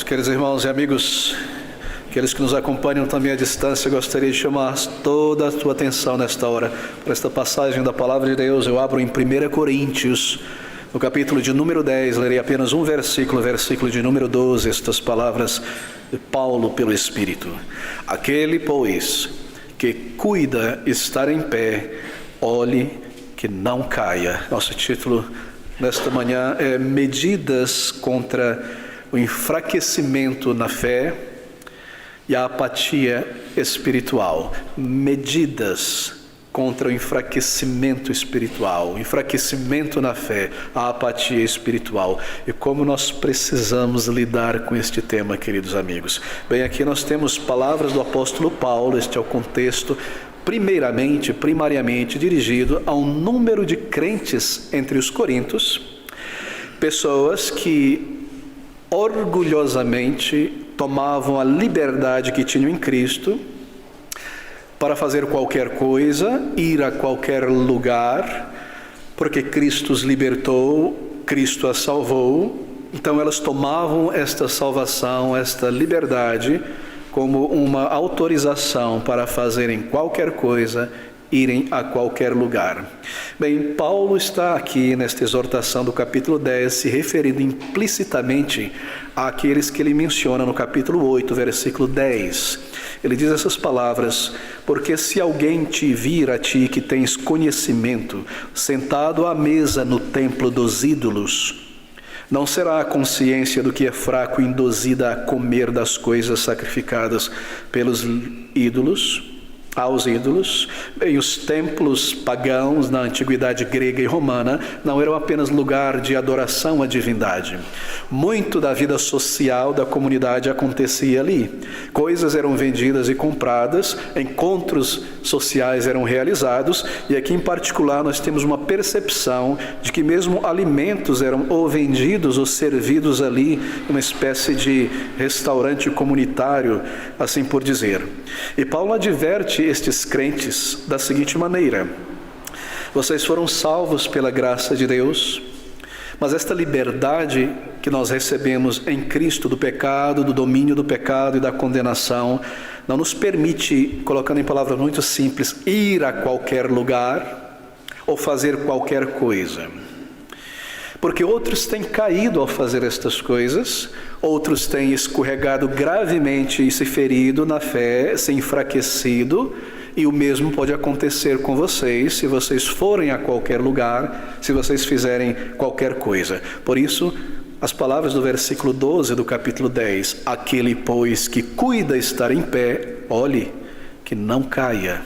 queridos irmãos e amigos, aqueles que nos acompanham também à distância, eu gostaria de chamar toda a tua atenção nesta hora para esta passagem da Palavra de Deus. Eu abro em 1 Coríntios, no capítulo de número 10, lerei apenas um versículo, versículo de número 12, estas palavras de Paulo pelo Espírito. Aquele, pois, que cuida estar em pé, olhe que não caia. Nosso título nesta manhã é Medidas contra o enfraquecimento na fé e a apatia espiritual. Medidas contra o enfraquecimento espiritual, o enfraquecimento na fé, a apatia espiritual. E como nós precisamos lidar com este tema, queridos amigos. Bem, aqui nós temos palavras do apóstolo Paulo, este é o contexto, primariamente dirigido a um número de crentes entre os coríntios, pessoas que orgulhosamente tomavam a liberdade que tinham em Cristo para fazer qualquer coisa, ir a qualquer lugar, porque Cristo os libertou, Cristo as salvou. Então elas tomavam esta salvação, esta liberdade, como uma autorização para fazerem qualquer coisa, irem a qualquer lugar. Bem, Paulo está aqui nesta exortação do capítulo 10, se referindo implicitamente àqueles que ele menciona no capítulo 8, versículo 10. Ele diz essas palavras: porque se alguém te vir a ti que tens conhecimento, sentado à mesa no templo dos ídolos, não será a consciência do que é fraco induzida a comer das coisas sacrificadas pelos ídolos, aos ídolos? Bem, os templos pagãos na antiguidade grega e romana não eram apenas lugar de adoração à divindade. Muito da vida social da comunidade acontecia ali. Coisas eram vendidas e compradas, encontros sociais eram realizados, e aqui em particular nós temos uma percepção de que mesmo alimentos eram ou vendidos ou servidos ali, uma espécie de restaurante comunitário, assim por dizer. E Paulo adverte estes crentes da seguinte maneira: vocês foram salvos pela graça de Deus, mas esta liberdade que nós recebemos em Cristo do pecado, do domínio do pecado e da condenação, não nos permite, colocando em palavras muito simples, ir a qualquer lugar ou fazer qualquer coisa. Porque outros têm caído ao fazer estas coisas, outros têm escorregado gravemente e se ferido na fé, se enfraquecido, e o mesmo pode acontecer com vocês se vocês forem a qualquer lugar, se vocês fizerem qualquer coisa. Por isso, as palavras do versículo 12 do capítulo 10, aquele, pois, que cuida estar em pé, olhe que não caia.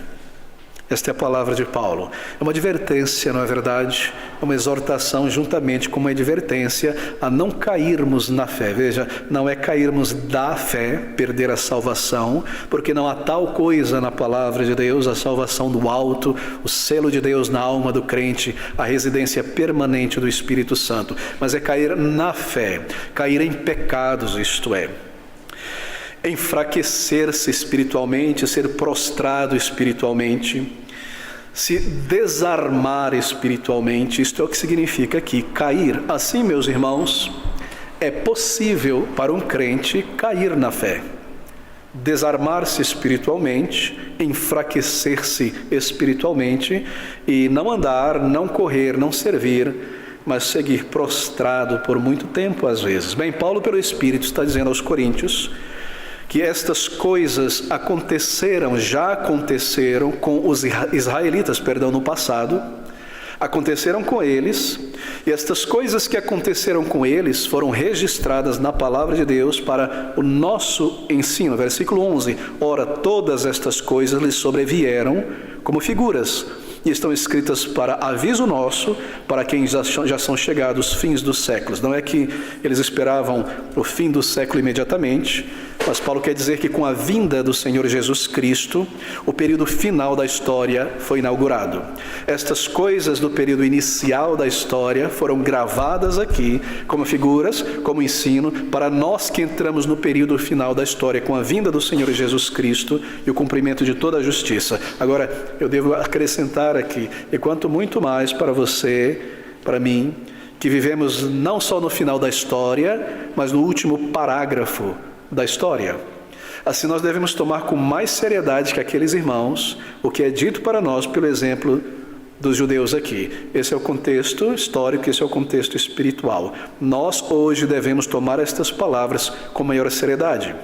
Esta é a palavra de Paulo. É uma advertência, não é verdade? É uma exortação juntamente com uma advertência a não cairmos na fé. Veja, não é cairmos da fé, perder a salvação, porque não há tal coisa na palavra de Deus, a salvação do alto, o selo de Deus na alma do crente, a residência permanente do Espírito Santo. Mas é cair na fé, cair em pecados, isto é, enfraquecer-se espiritualmente, ser prostrado espiritualmente, se desarmar espiritualmente. Isto é o que significa aqui, cair. Assim, meus irmãos, é possível para um crente cair na fé, desarmar-se espiritualmente, enfraquecer-se espiritualmente e não andar, não correr, não servir, mas seguir prostrado por muito tempo às vezes. Bem, Paulo pelo Espírito está dizendo aos coríntios que estas coisas já aconteceram com os israelitas, no passado, aconteceram com eles, e estas coisas que aconteceram com eles foram registradas na palavra de Deus para o nosso ensino. Versículo 11, ora, todas estas coisas lhes sobrevieram como figuras, e estão escritas para aviso nosso, para quem já são chegados os fins dos séculos. Não é que eles esperavam o fim do século imediatamente, mas Paulo quer dizer que com a vinda do Senhor Jesus Cristo, o período final da história foi inaugurado. Estas coisas do período inicial da história foram gravadas aqui como figuras, como ensino, para nós que entramos no período final da história, com a vinda do Senhor Jesus Cristo e o cumprimento de toda a justiça. Agora, eu devo acrescentar aqui, e quanto muito mais para você, para mim, que vivemos não só no final da história, mas no último parágrafo da história. Assim, nós devemos tomar com mais seriedade que aqueles irmãos o que é dito para nós pelo exemplo dos judeus aqui. Esse é o contexto histórico, esse é o contexto espiritual. Nós hoje devemos tomar estas palavras com maior seriedade.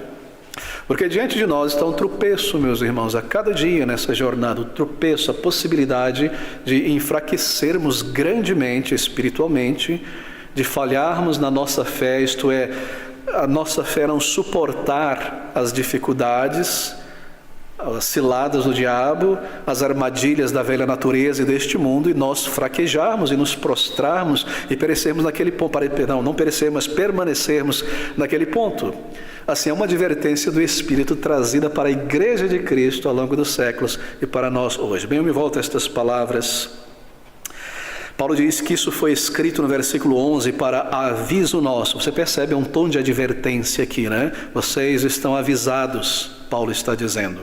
Porque diante de nós está um tropeço, meus irmãos, a cada dia nessa jornada, o tropeço, a possibilidade de enfraquecermos grandemente espiritualmente, de falharmos na nossa fé, isto é, a nossa fé não suportar as dificuldades, as ciladas do diabo, as armadilhas da velha natureza e deste mundo, e nós fraquejarmos e nos prostrarmos e perecermos naquele ponto, não perecermos, mas permanecermos naquele ponto. Assim, é uma advertência do Espírito trazida para a Igreja de Cristo ao longo dos séculos e para nós hoje. Bem, eu me volto a estas palavras. Paulo diz que isso foi escrito no versículo 11 para aviso nosso. Você percebe um tom de advertência aqui, né? Vocês estão avisados, Paulo está dizendo.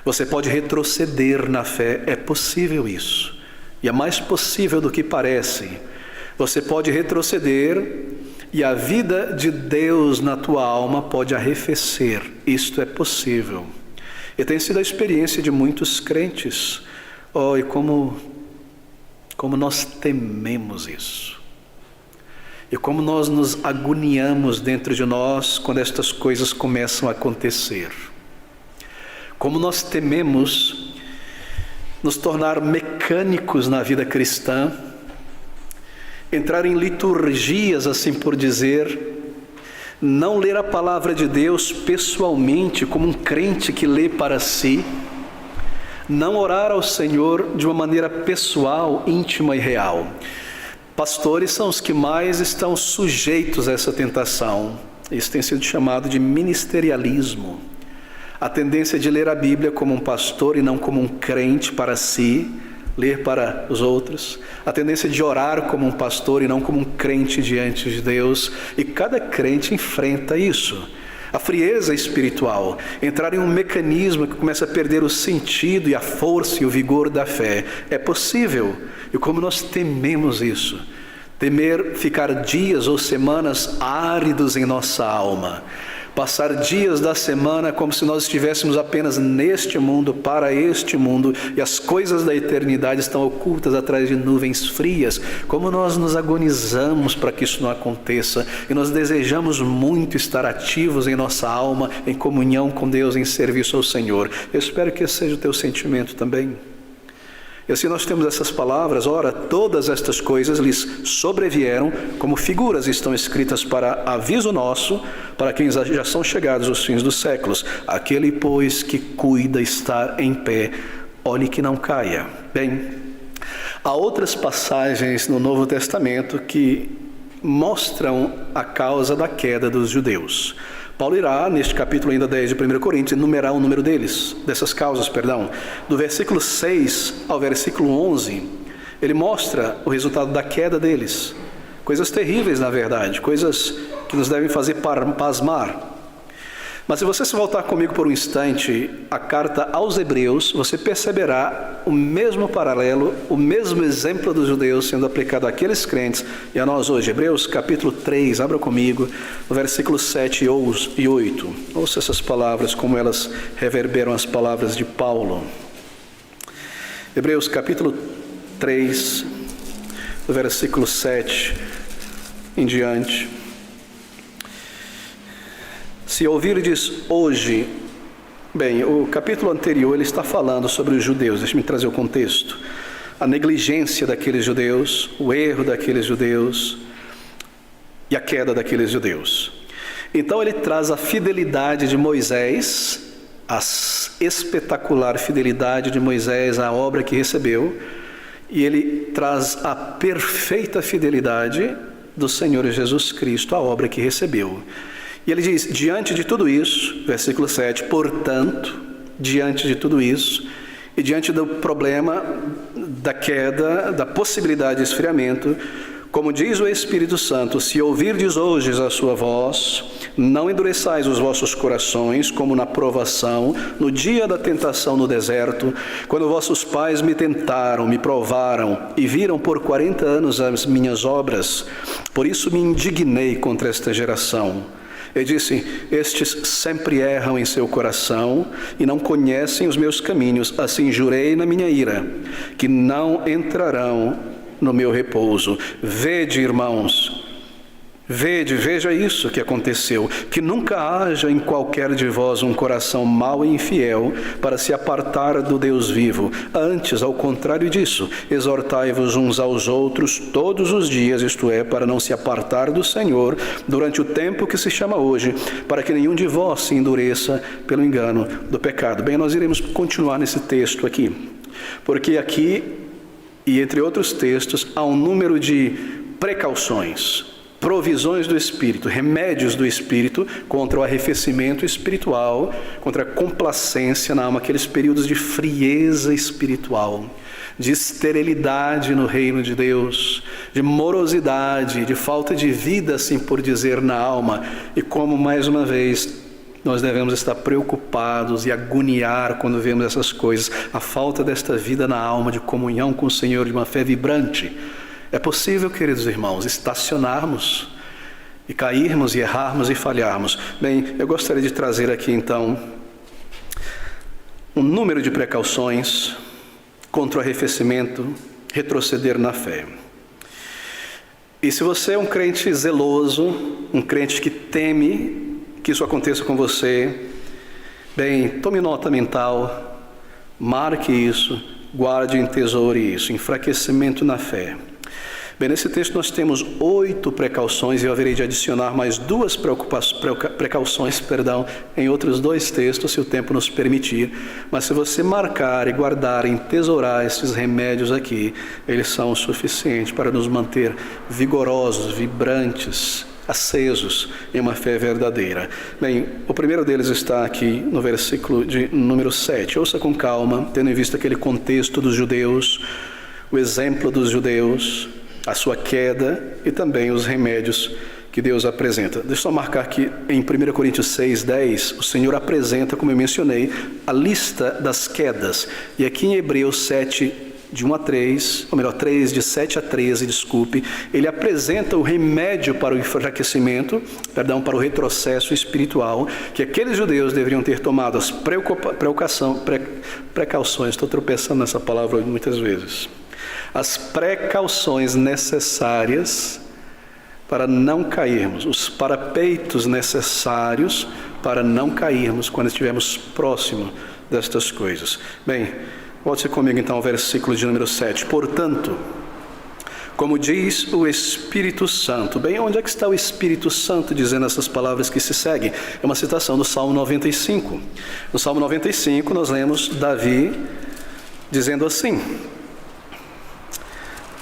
Você pode retroceder na fé, é possível isso. E é mais possível do que parece. Você pode retroceder e a vida de Deus na tua alma pode arrefecer. Isto é possível. E tem sido a experiência de muitos crentes. Oh, e como nós tememos isso. E como nós nos agoniamos dentro de nós quando estas coisas começam a acontecer. Como nós tememos nos tornar mecânicos na vida cristã, entrar em liturgias, assim por dizer, não ler a palavra de Deus pessoalmente, como um crente que lê para si, não orar ao Senhor de uma maneira pessoal, íntima e real. Pastores são os que mais estão sujeitos a essa tentação. Isso tem sido chamado de ministerialismo. A tendência de ler a Bíblia como um pastor e não como um crente para si, ler para os outros. A tendência de orar como um pastor e não como um crente diante de Deus. E cada crente enfrenta isso. A frieza espiritual, entrar em um mecanismo que começa a perder o sentido e a força e o vigor da fé. É possível. E como nós tememos isso. Temer ficar dias ou semanas áridos em nossa alma. Passar dias da semana como se nós estivéssemos apenas neste mundo, para este mundo, e as coisas da eternidade estão ocultas atrás de nuvens frias. Como nós nos agonizamos para que isso não aconteça, e nós desejamos muito estar ativos em nossa alma, em comunhão com Deus, em serviço ao Senhor. Eu espero que esse seja o teu sentimento também. E assim nós temos essas palavras, ora, todas estas coisas lhes sobrevieram como figuras, estão escritas para aviso nosso, para quem já são chegados os fins dos séculos. Aquele, pois, que cuida estar em pé, olhe que não caia. Bem, há outras passagens no Novo Testamento que mostram a causa da queda dos judeus. Paulo irá, neste capítulo ainda 10 de 1 Coríntios, enumerar o número dessas causas. Do versículo 6 ao versículo 11, ele mostra o resultado da queda deles. Coisas terríveis, na verdade, coisas que nos devem fazer pasmar. Mas se você se voltar comigo por um instante, a carta aos Hebreus, você perceberá o mesmo paralelo, o mesmo exemplo dos judeus sendo aplicado àqueles crentes e a nós hoje. Hebreus capítulo 3, abra comigo, no versículo 7 e 8. Ouça essas palavras, como elas reverberam as palavras de Paulo. Hebreus capítulo 3, do versículo 7 em diante. Se ouvirdes hoje, bem, o capítulo anterior ele está falando sobre os judeus, deixe-me trazer o contexto. A negligência daqueles judeus, o erro daqueles judeus e a queda daqueles judeus. Então ele traz a fidelidade de Moisés, a espetacular fidelidade de Moisés à obra que recebeu, e ele traz a perfeita fidelidade do Senhor Jesus Cristo à obra que recebeu. E ele diz, diante de tudo isso, versículo 7, portanto, diante de tudo isso, e diante do problema da queda, da possibilidade de esfriamento, Como diz o Espírito Santo, se ouvirdes hoje a sua voz, não endureçais os vossos corações, como na provação, no dia da tentação no deserto, quando vossos pais me tentaram, me provaram e viram por 40 anos as minhas obras. Por isso me indignei contra esta geração. E disse: estes sempre erram em seu coração e não conhecem os meus caminhos. Assim jurei na minha ira, que não entrarão no meu repouso. Vede, irmãos, veja isso que aconteceu, que nunca haja em qualquer de vós um coração mau e infiel para se apartar do Deus vivo. Antes, ao contrário disso, exortai-vos uns aos outros todos os dias, isto é, para não se apartar do Senhor durante o tempo que se chama hoje, para que nenhum de vós se endureça pelo engano do pecado. Bem, nós iremos continuar nesse texto aqui, porque aqui, e entre outros textos, há um número de precauções, provisões do Espírito, remédios do Espírito contra o arrefecimento espiritual, contra a complacência na alma, aqueles períodos de frieza espiritual, de esterilidade no reino de Deus, de morosidade, de falta de vida, assim por dizer, na alma. E como, mais uma vez, nós devemos estar preocupados e agoniar quando vemos essas coisas, a falta desta vida na alma, de comunhão com o Senhor, de uma fé vibrante. É possível, queridos irmãos, estacionarmos e cairmos e errarmos e falharmos. Bem, eu gostaria de trazer aqui então um número de precauções contra o arrefecimento, retroceder na fé. E se você é um crente zeloso, um crente que teme que isso aconteça com você, bem, tome nota mental, marque isso, guarde e entesoure isso, enfraquecimento na fé. Bem, nesse texto nós temos 8 precauções, e eu haverei de adicionar mais 2 precauções, em outros 2 textos, se o tempo nos permitir. Mas se você marcar e guardar e entesourar esses remédios aqui, eles são o suficiente para nos manter vigorosos, vibrantes, acesos em uma fé verdadeira. Bem, o primeiro deles está aqui no versículo de número 7. Ouça com calma, tendo em vista aquele contexto dos judeus, o exemplo dos judeus, a sua queda e também os remédios que Deus apresenta. Deixa eu só marcar aqui em 1 Coríntios 6:10, o Senhor apresenta, como eu mencionei, a lista das quedas. E aqui em Hebreus 7, de 1 a 3, ou melhor, 3, de 7 a 13, desculpe, ele apresenta o remédio para o enfraquecimento, para o retrocesso espiritual, que aqueles judeus deveriam ter tomado as precauções, estou tropeçando nessa palavra muitas vezes, as precauções necessárias para não cairmos, os parapeitos necessários para não cairmos quando estivermos próximo destas coisas. Bem, volte comigo então ao versículo de número 7. Portanto, como diz o Espírito Santo. Bem, onde é que está o Espírito Santo dizendo essas palavras que se seguem? É uma citação do Salmo 95. No Salmo 95 nós lemos Davi dizendo assim,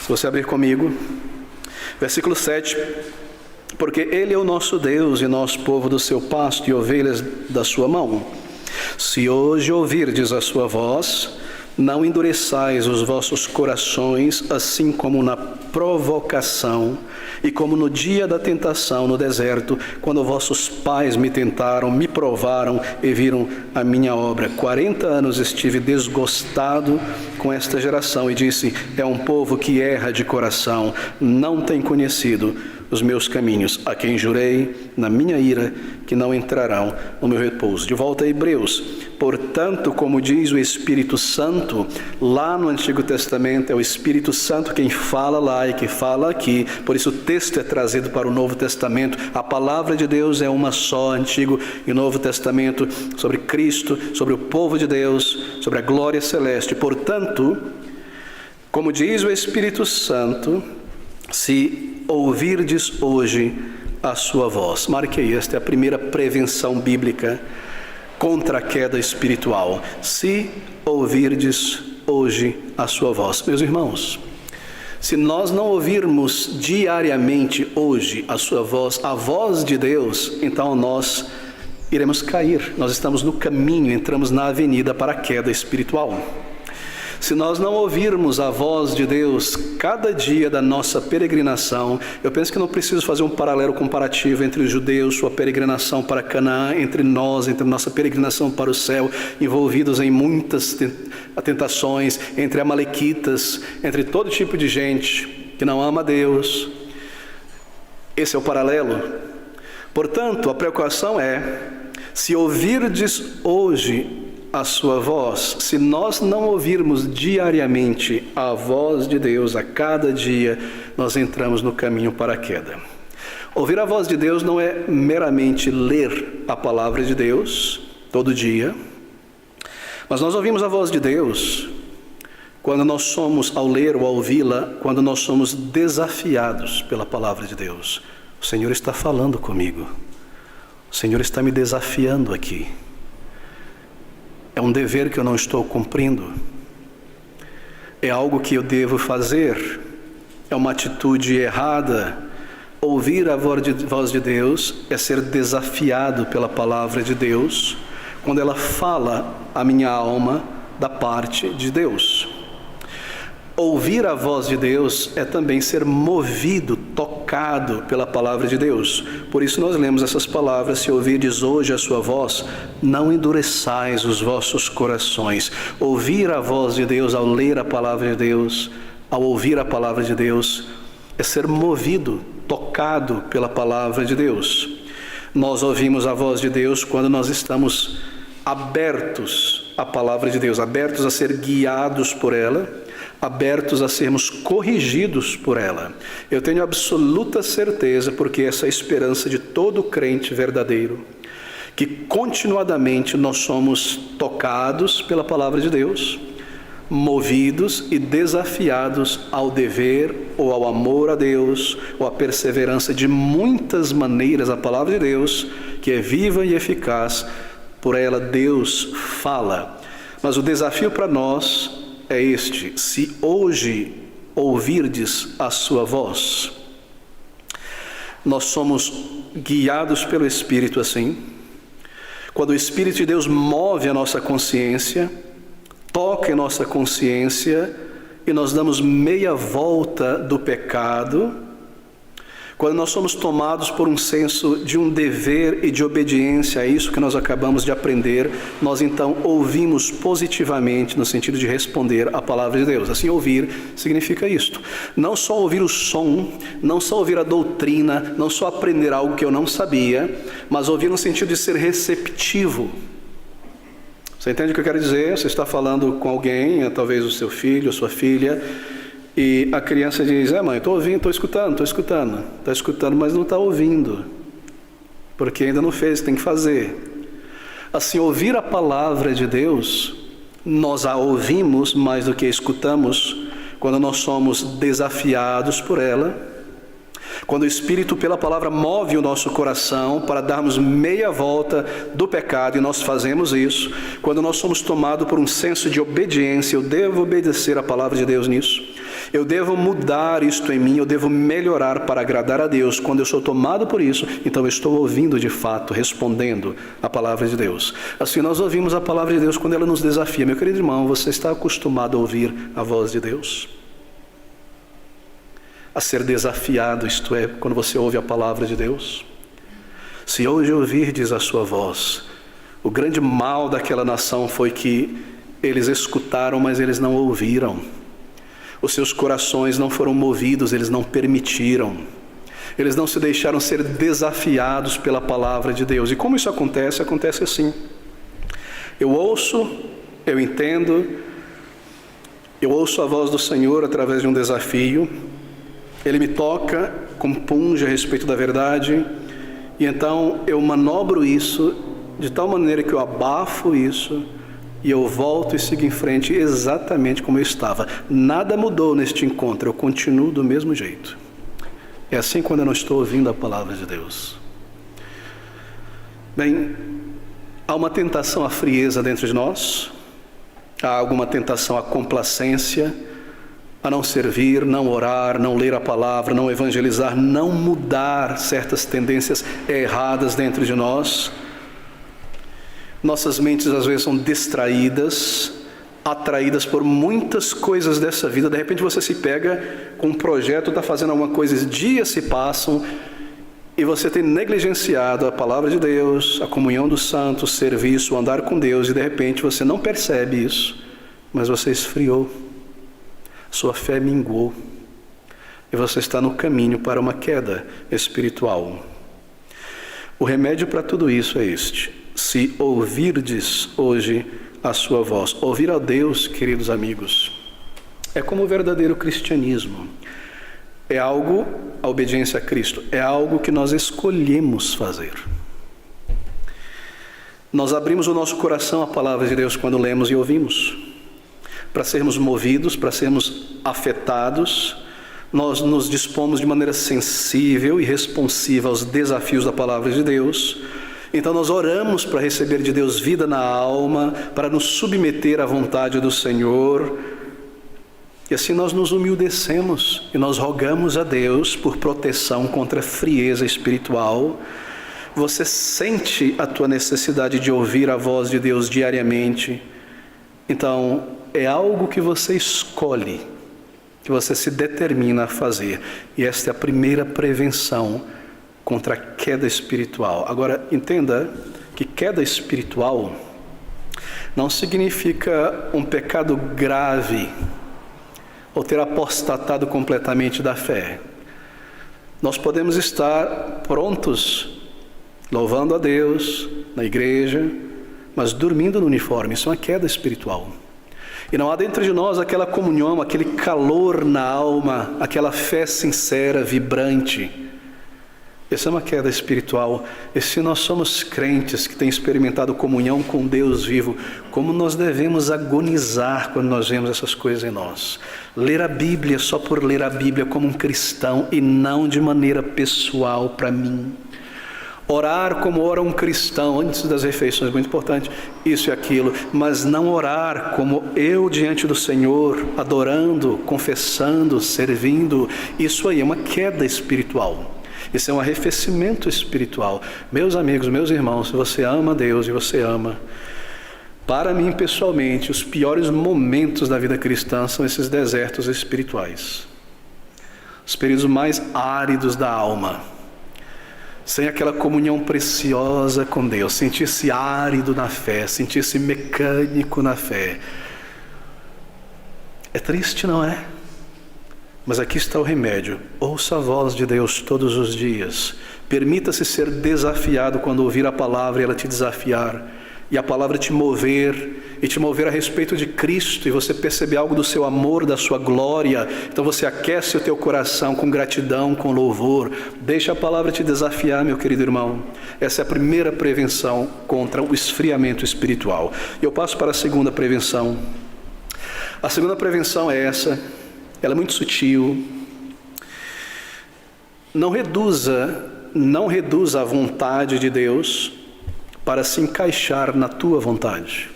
se você abrir comigo, versículo 7, porque Ele é o nosso Deus e nós povo do seu pasto e ovelhas da sua mão. Se hoje ouvirdes a sua voz, não endureçais os vossos corações, assim como na provocação e como no dia da tentação no deserto, quando vossos pais me tentaram, me provaram e viram a minha obra. 40 anos estive desgostado com esta geração e disse, é um povo que erra de coração, não tem conhecido os meus caminhos, a quem jurei na minha ira que não entrarão no meu repouso. De volta a Hebreus. Portanto, como diz o Espírito Santo, lá no Antigo Testamento é o Espírito Santo quem fala lá e que fala aqui, por isso o texto é trazido para o Novo Testamento. A palavra de Deus é uma só, Antigo e Novo Testamento, sobre Cristo, sobre o povo de Deus, sobre a glória celeste. Portanto, como diz o Espírito Santo, se ouvirdes hoje a sua voz. Marque aí, esta é a primeira prevenção bíblica contra a queda espiritual. Se ouvirdes hoje a sua voz. Meus irmãos, se nós não ouvirmos diariamente hoje a sua voz, a voz de Deus, então nós iremos cair. Nós estamos no caminho, entramos na avenida para a queda espiritual. Se nós não ouvirmos a voz de Deus cada dia da nossa peregrinação, eu penso que não preciso fazer um paralelo comparativo entre os judeus, sua peregrinação para Canaã, entre nós, entre nossa peregrinação para o céu, envolvidos em muitas tentações, entre amalequitas, entre todo tipo de gente que não ama a Deus. Esse é o paralelo. Portanto, a preocupação é, se ouvirdes hoje a sua voz, se nós não ouvirmos diariamente a voz de Deus, a cada dia, nós entramos no caminho para a queda. Ouvir a voz de Deus não é meramente ler a palavra de Deus todo dia, mas nós ouvimos a voz de Deus quando nós somos, ao ler ou ao ouvi-la, quando nós somos desafiados pela palavra de Deus. O Senhor está falando comigo, o Senhor está me desafiando aqui. É um dever que eu não estou cumprindo. É algo que eu devo fazer. É uma atitude errada. Ouvir a voz de Deus é ser desafiado pela palavra de Deus, quando ela fala à minha alma da parte de Deus. Ouvir a voz de Deus é também ser movido, tocado pela palavra de Deus. Por isso nós lemos essas palavras: se ouvirdes hoje a sua voz, não endureçais os vossos corações. Ouvir a voz de Deus ao ler a palavra de Deus, ao ouvir a palavra de Deus, é ser movido, tocado pela palavra de Deus. Nós ouvimos a voz de Deus quando nós estamos abertos à palavra de Deus, abertos a ser guiados por ela, abertos a sermos corrigidos por ela. Eu tenho absoluta certeza, porque essa é a esperança de todo crente verdadeiro, que continuadamente nós somos tocados pela palavra de Deus, movidos e desafiados ao dever ou ao amor a Deus, ou à perseverança de muitas maneiras. A palavra de Deus, que é viva e eficaz, por ela Deus fala. Mas o desafio para nós é este: se hoje ouvirdes a sua voz. Nós somos guiados pelo Espírito assim. Quando o Espírito de Deus move a nossa consciência, toca em nossa consciência e nós damos meia volta do pecado, quando nós somos tomados por um senso de um dever e de obediência a isso que nós acabamos de aprender, nós então ouvimos positivamente, no sentido de responder à palavra de Deus. Assim, ouvir significa isto: não só ouvir o som, não só ouvir a doutrina, não só aprender algo que eu não sabia, mas ouvir no sentido de ser receptivo. Você entende o que eu quero dizer? Você está falando com alguém, talvez o seu filho, a sua filha, e a criança diz: mãe, estou ouvindo, estou escutando, mas não está ouvindo, porque ainda não fez, tem que fazer. Assim, ouvir a palavra de Deus, nós a ouvimos mais do que escutamos, quando nós somos desafiados por ela, quando o Espírito pela palavra move o nosso coração para darmos meia volta do pecado, e nós fazemos isso, quando nós somos tomados por um senso de obediência. Eu devo obedecer a palavra de Deus nisso, eu devo mudar isto em mim, eu devo melhorar para agradar a Deus. Quando eu sou tomado por isso, então eu estou ouvindo de fato, respondendo a palavra de Deus. Assim, nós ouvimos a palavra de Deus quando ela nos desafia. Meu querido irmão, você está acostumado a ouvir a voz de Deus? A ser desafiado, isto é, quando você ouve a palavra de Deus? Se hoje ouvirdes a sua voz. O grande mal daquela nação foi que eles escutaram, mas eles não ouviram. Os seus corações não foram movidos, eles não permitiram. Eles não se deixaram ser desafiados pela palavra de Deus. E como isso acontece? Acontece assim: eu ouço, eu entendo, eu ouço a voz do Senhor através de um desafio, Ele me toca, compunge a respeito da verdade, e então eu manobro isso de tal maneira que eu abafo isso, e eu volto e sigo em frente exatamente como eu estava. Nada mudou neste encontro, eu continuo do mesmo jeito. É assim quando eu não estou ouvindo a palavra de Deus. Bem, há uma tentação à frieza dentro de nós, há alguma tentação à complacência, a não servir, não orar, não ler a palavra, não evangelizar, não mudar certas tendências erradas dentro de nós. Nossas mentes às vezes são distraídas, atraídas por muitas coisas dessa vida. De repente você se pega com um projeto, está fazendo alguma coisa, dias se passam e você tem negligenciado a palavra de Deus, a comunhão dos santos, o serviço, o andar com Deus, e de repente você não percebe isso, mas você esfriou, sua fé minguou e você está no caminho para uma queda espiritual. O remédio para tudo isso é este: se ouvirdes hoje a sua voz. Ouvir a Deus, queridos amigos, é como o verdadeiro cristianismo. É algo, a obediência a Cristo, é algo que nós escolhemos fazer. Nós abrimos o nosso coração à palavra de Deus quando lemos e ouvimos. Para sermos movidos, para sermos afetados, nós nos dispomos de maneira sensível e responsiva aos desafios da palavra de Deus. Então nós oramos para receber de Deus vida na alma, para nos submeter à vontade do Senhor. E assim nós nos humildecemos e nós rogamos a Deus por proteção contra a frieza espiritual. Você sente a tua necessidade de ouvir a voz de Deus diariamente. Então é algo que você escolhe, que você se determina a fazer. E esta é a primeira prevenção contra a queda espiritual. Agora, entenda que queda espiritual não significa um pecado grave ou ter apostatado completamente da fé. Nós podemos estar prontos, louvando a Deus, na igreja, mas dormindo no uniforme. Isso é uma queda espiritual. E não há dentro de nós aquela comunhão, aquele calor na alma, aquela fé sincera, vibrante. Essa é uma queda espiritual. E se nós somos crentes que têm experimentado comunhão com Deus vivo, como nós devemos agonizar quando nós vemos essas coisas em nós? Ler a Bíblia só por ler a Bíblia como um cristão e não de maneira pessoal para mim. Orar como ora um cristão antes das refeições, muito importante, isso e aquilo, mas não orar como eu diante do Senhor, adorando, confessando, servindo. Isso aí é uma queda espiritual. Isso é um arrefecimento espiritual. Meus amigos, meus irmãos, se você ama Deus e você ama, para mim pessoalmente, os piores momentos da vida cristã são esses desertos espirituais. Os períodos mais áridos da alma. Sem aquela comunhão preciosa com Deus. Sentir-se árido na fé, sentir-se mecânico na fé. É triste, não é? Mas aqui está o remédio. Ouça a voz de Deus todos os dias. Permita-se ser desafiado quando ouvir a palavra e ela te desafiar. E a palavra te mover, e te mover a respeito de Cristo, e você perceber algo do seu amor, da sua glória. Então você aquece o teu coração com gratidão, com louvor. Deixa a palavra te desafiar, meu querido irmão. Essa é a primeira prevenção contra o esfriamento espiritual. E eu passo para a segunda prevenção. A segunda prevenção é essa. Ela é muito sutil. Não reduza a vontade de Deus para se encaixar na tua vontade.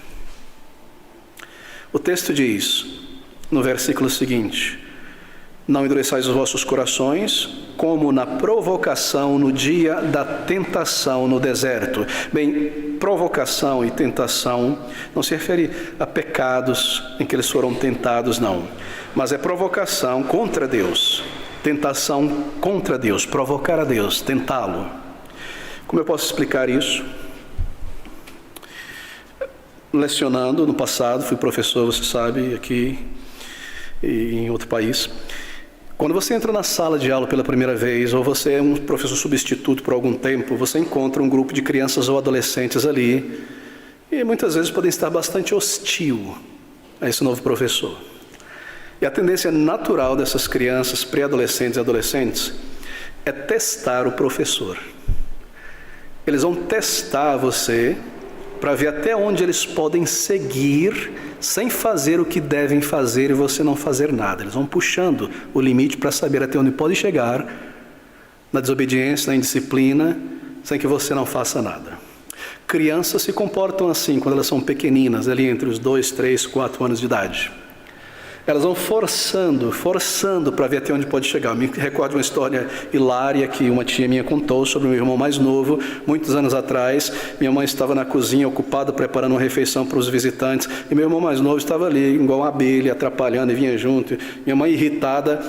O texto diz, no versículo seguinte: não endureçais os vossos corações, como na provocação no dia da tentação no deserto. Bem, provocação e tentação não se refere a pecados em que eles foram tentados, não. Mas é provocação contra Deus, tentação contra Deus, provocar a Deus, tentá-lo. Como eu posso explicar isso? Lecionando no passado, fui professor, você sabe, aqui e em outro país. Quando você entra na sala de aula pela primeira vez, ou você é um professor substituto por algum tempo, você encontra um grupo de crianças ou adolescentes ali, e muitas vezes podem estar bastante hostil a esse novo professor. E a tendência natural dessas crianças, pré-adolescentes e adolescentes, é testar o professor. Eles vão testar você para ver até onde eles podem seguir sem fazer o que devem fazer e você não fazer nada. Eles vão puxando o limite para saber até onde pode chegar na desobediência, na indisciplina, sem que você não faça nada. Crianças se comportam assim quando elas são pequeninas, ali entre os 2, 3, 4 anos de idade. Elas vão forçando para ver até onde pode chegar. Eu me recordo de uma história hilária que uma tia minha contou sobre o meu irmão mais novo, muitos anos atrás. Minha mãe estava na cozinha ocupada preparando uma refeição para os visitantes, e meu irmão mais novo estava ali, igual uma abelha, atrapalhando, e vinha junto. Minha mãe, irritada,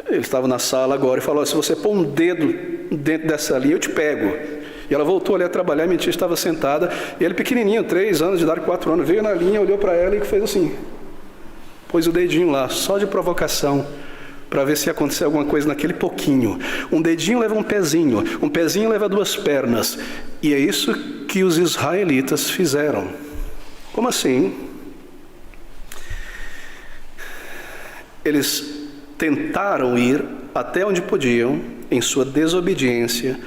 ele estava na sala agora, e falou: se você pôr um dedo dentro dessa linha, eu te pego. E ela voltou ali a trabalhar, minha tia estava sentada, e ele pequenininho, 3 anos de idade, 4 anos, veio na linha, olhou para ela e fez assim, pôs o dedinho lá, só de provocação, para ver se ia acontecer alguma coisa naquele pouquinho. Um dedinho leva um pezinho leva 2 pernas. E é isso que os israelitas fizeram. Como assim? Eles tentaram ir até onde podiam, em sua desobediência,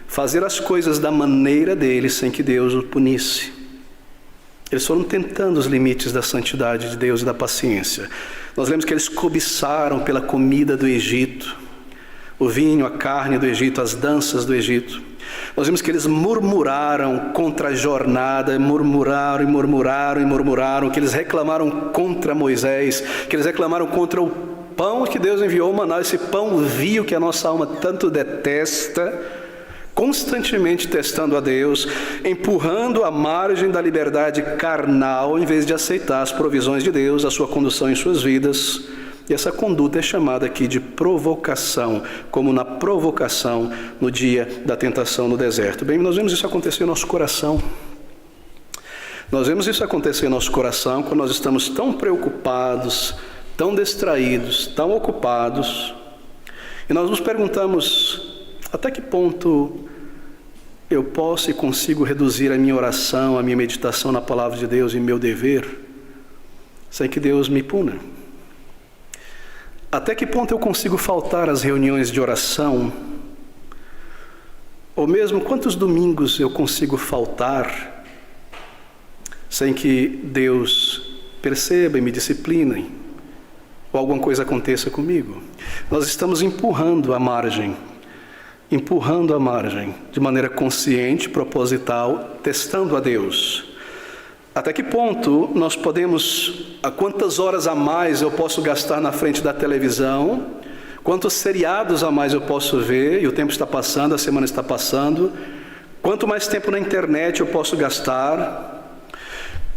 fazer as coisas da maneira deles, sem que Deus os punisse. Eles foram tentando os limites da santidade de Deus e da paciência. Nós lemos que eles cobiçaram pela comida do Egito, o vinho, a carne do Egito, as danças do Egito. Nós vimos que eles murmuraram contra a jornada, murmuraram, que eles reclamaram contra Moisés, que eles reclamaram contra o pão que Deus enviou, o maná, esse pão vil que a nossa alma tanto detesta, constantemente testando a Deus, empurrando a margem da liberdade carnal, em vez de aceitar as provisões de Deus, a sua condução em suas vidas. E essa conduta é chamada aqui de provocação, como na provocação no dia da tentação no deserto. Bem, nós vemos isso acontecer no nosso coração. Nós vemos isso acontecer no nosso coração quando nós estamos tão preocupados, tão distraídos, tão ocupados, e nós nos perguntamos: até que ponto eu posso e consigo reduzir a minha oração, a minha meditação na palavra de Deus e meu dever, sem que Deus me puna? Até que ponto eu consigo faltar às reuniões de oração? Ou mesmo quantos domingos eu consigo faltar sem que Deus perceba e me discipline, ou alguma coisa aconteça comigo? Nós estamos empurrando a margem, de maneira consciente, proposital, testando a Deus. Até que ponto nós podemos, a quantas horas a mais eu posso gastar na frente da televisão, quantos seriados a mais eu posso ver, e o tempo está passando, a semana está passando, quanto mais tempo na internet eu posso gastar,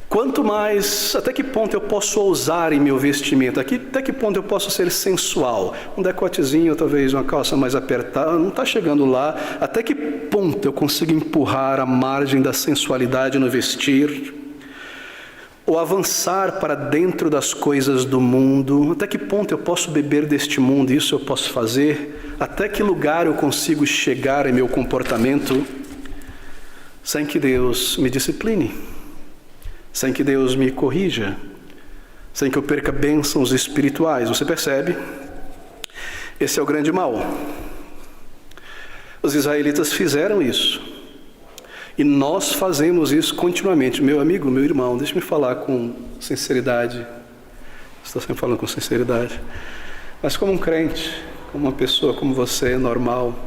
quanto mais, até que ponto eu posso ousar em meu vestimento, até que ponto eu posso ser sensual, um decotezinho, talvez uma calça mais apertada, não está chegando lá, até que ponto eu consigo empurrar a margem da sensualidade no vestir, ou avançar para dentro das coisas do mundo, até que ponto eu posso beber deste mundo, isso eu posso fazer, até que lugar eu consigo chegar em meu comportamento, sem que Deus me discipline, sem que Deus me corrija, sem que eu perca bênçãos espirituais. Você percebe? Esse é o grande mal. Os israelitas fizeram isso. E nós fazemos isso continuamente. Meu amigo, meu irmão, deixe-me falar com sinceridade. Estou sempre falando com sinceridade. Mas como um crente, como uma pessoa como você, normal.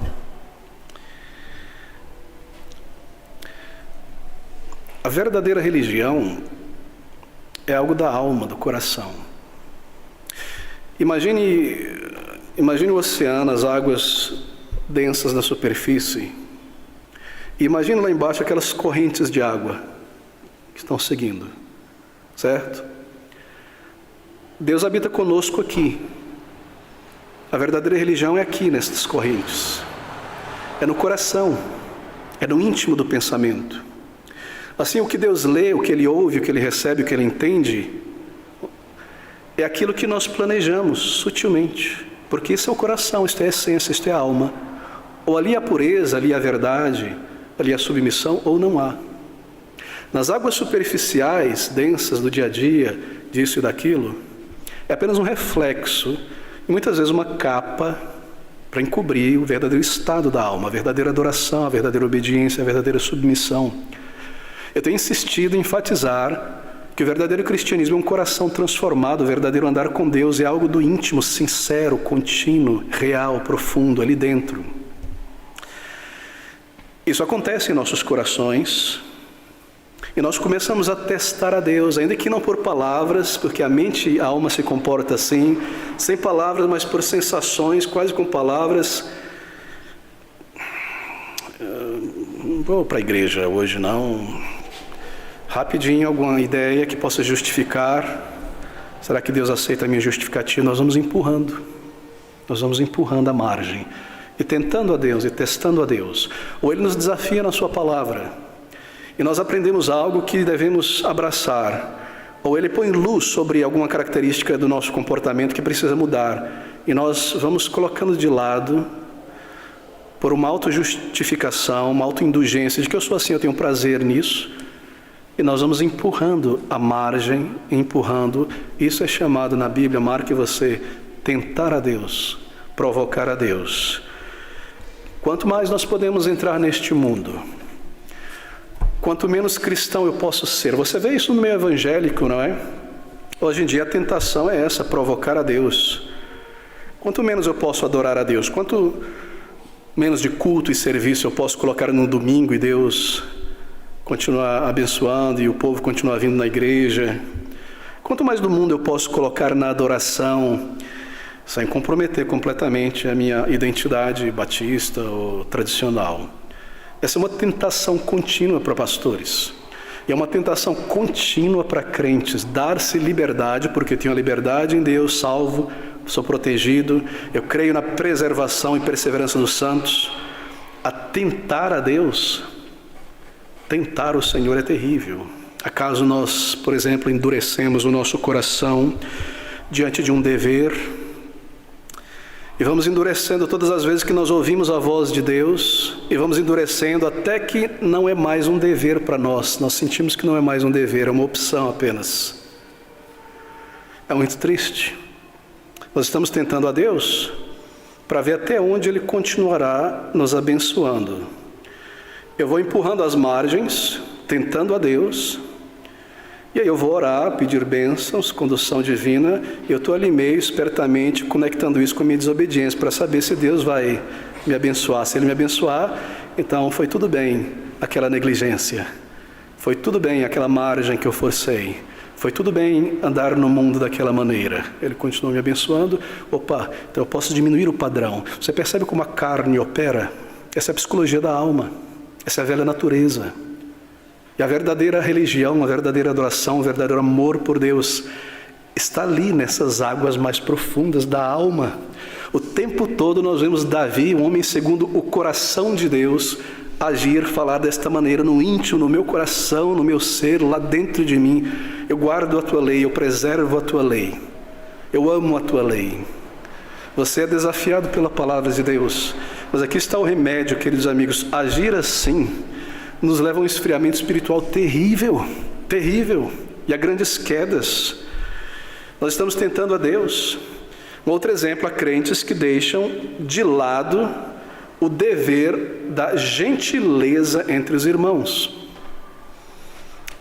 A verdadeira religião é algo da alma, do coração. Imagine o oceano, as águas densas da superfície. E imagine lá embaixo aquelas correntes de água que estão seguindo, certo? Deus habita conosco aqui. A verdadeira religião é aqui, nessas correntes. É no coração, é no íntimo do pensamento. Assim, o que Deus lê, o que Ele ouve, o que Ele recebe, o que Ele entende, é aquilo que nós planejamos sutilmente, porque isso é o coração, isto é a essência, isto é a alma. Ou ali há pureza, ali há verdade, ali há submissão, ou não há. Nas águas superficiais, densas do dia a dia, disso e daquilo, é apenas um reflexo, e muitas vezes uma capa para encobrir o verdadeiro estado da alma, a verdadeira adoração, a verdadeira obediência, a verdadeira submissão. Eu tenho insistido em enfatizar que o verdadeiro cristianismo é um coração transformado, o verdadeiro andar com Deus é algo do íntimo, sincero, contínuo, real, profundo, ali dentro. Isso acontece em nossos corações, E nós começamos a testar a Deus, ainda que não por palavras, porque a mente e a alma se comportam assim, sem palavras, mas por sensações, quase com palavras. Não vou para a igreja hoje não. Rapidinho, alguma ideia que possa justificar. Será que Deus aceita a minha justificativa? Nós vamos empurrando a margem, e tentando a Deus, e testando a Deus. Ou Ele nos desafia na sua palavra, e nós aprendemos algo que devemos abraçar. Ou Ele põe luz sobre alguma característica do nosso comportamento que precisa mudar, e nós vamos colocando de lado, por uma autojustificação, uma autoindulgência, de que eu sou assim, eu tenho prazer nisso, e nós vamos empurrando a margem, empurrando. Isso é chamado na Bíblia, marque você, tentar a Deus, provocar a Deus. Quanto mais nós podemos entrar neste mundo, quanto menos cristão eu posso ser. Você vê isso no meio evangélico, não é? Hoje em dia a tentação é essa, provocar a Deus. Quanto menos eu posso adorar a Deus, quanto menos de culto e serviço eu posso colocar no domingo e Deus continuar abençoando e o povo continuar vindo na igreja. Quanto mais do mundo eu posso colocar na adoração, sem comprometer completamente a minha identidade batista ou tradicional. Essa é uma tentação contínua para pastores. E é uma tentação contínua para crentes, dar-se liberdade, porque tenho a liberdade em Deus, salvo, sou protegido, eu creio na preservação e perseverança dos santos. A tentar a Deus, tentar o Senhor é terrível. Acaso nós, por exemplo, endurecemos o nosso coração diante de um dever, e vamos endurecendo todas as vezes que nós ouvimos a voz de Deus, e vamos endurecendo até que não é mais um dever para nós. Nós sentimos que não é mais um dever, é uma opção apenas. É muito triste. Nós estamos tentando a Deus para ver até onde Ele continuará nos abençoando. Eu vou empurrando as margens, tentando a Deus, e aí eu vou orar, pedir bênçãos, condução divina, e eu estou ali meio espertamente conectando isso com a minha desobediência, para saber se Deus vai me abençoar. Se Ele me abençoar, então foi tudo bem aquela negligência, foi tudo bem aquela margem que eu forcei, foi tudo bem andar no mundo daquela maneira. Ele continua me abençoando. Opa, então eu posso diminuir o padrão. Você percebe como a carne opera? Essa é a psicologia da alma, essa é a velha natureza. E a verdadeira religião, a verdadeira adoração, o verdadeiro amor por Deus está ali nessas águas mais profundas da alma. O tempo todo nós vemos Davi, um homem segundo o coração de Deus, agir, falar desta maneira no íntimo, no meu coração, no meu ser, lá dentro de mim. Eu guardo a tua lei, eu preservo a tua lei, eu amo a tua lei. Você é desafiado pela palavra de Deus, mas aqui está o remédio, queridos amigos. Agir assim nos leva a um esfriamento espiritual terrível, terrível, e a grandes quedas. Nós estamos tentando a Deus. Um outro exemplo, há crentes que deixam de lado o dever da gentileza entre os irmãos,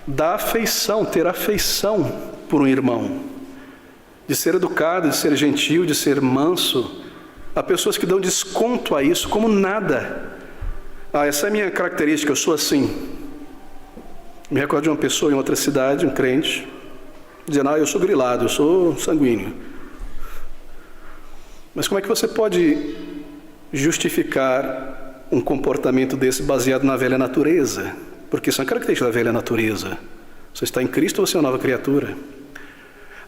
da afeição, ter afeição por um irmão, de ser educado, de ser gentil, de ser manso. Há pessoas que dão desconto a isso como nada. Essa é a minha característica, eu sou assim. Me recordo de uma pessoa em outra cidade, um crente, dizendo, eu sou grilado, eu sou sanguíneo. Mas como é que você pode justificar um comportamento desse baseado na velha natureza? Porque isso é uma característica da velha natureza. Você está em Cristo ou você é uma nova criatura?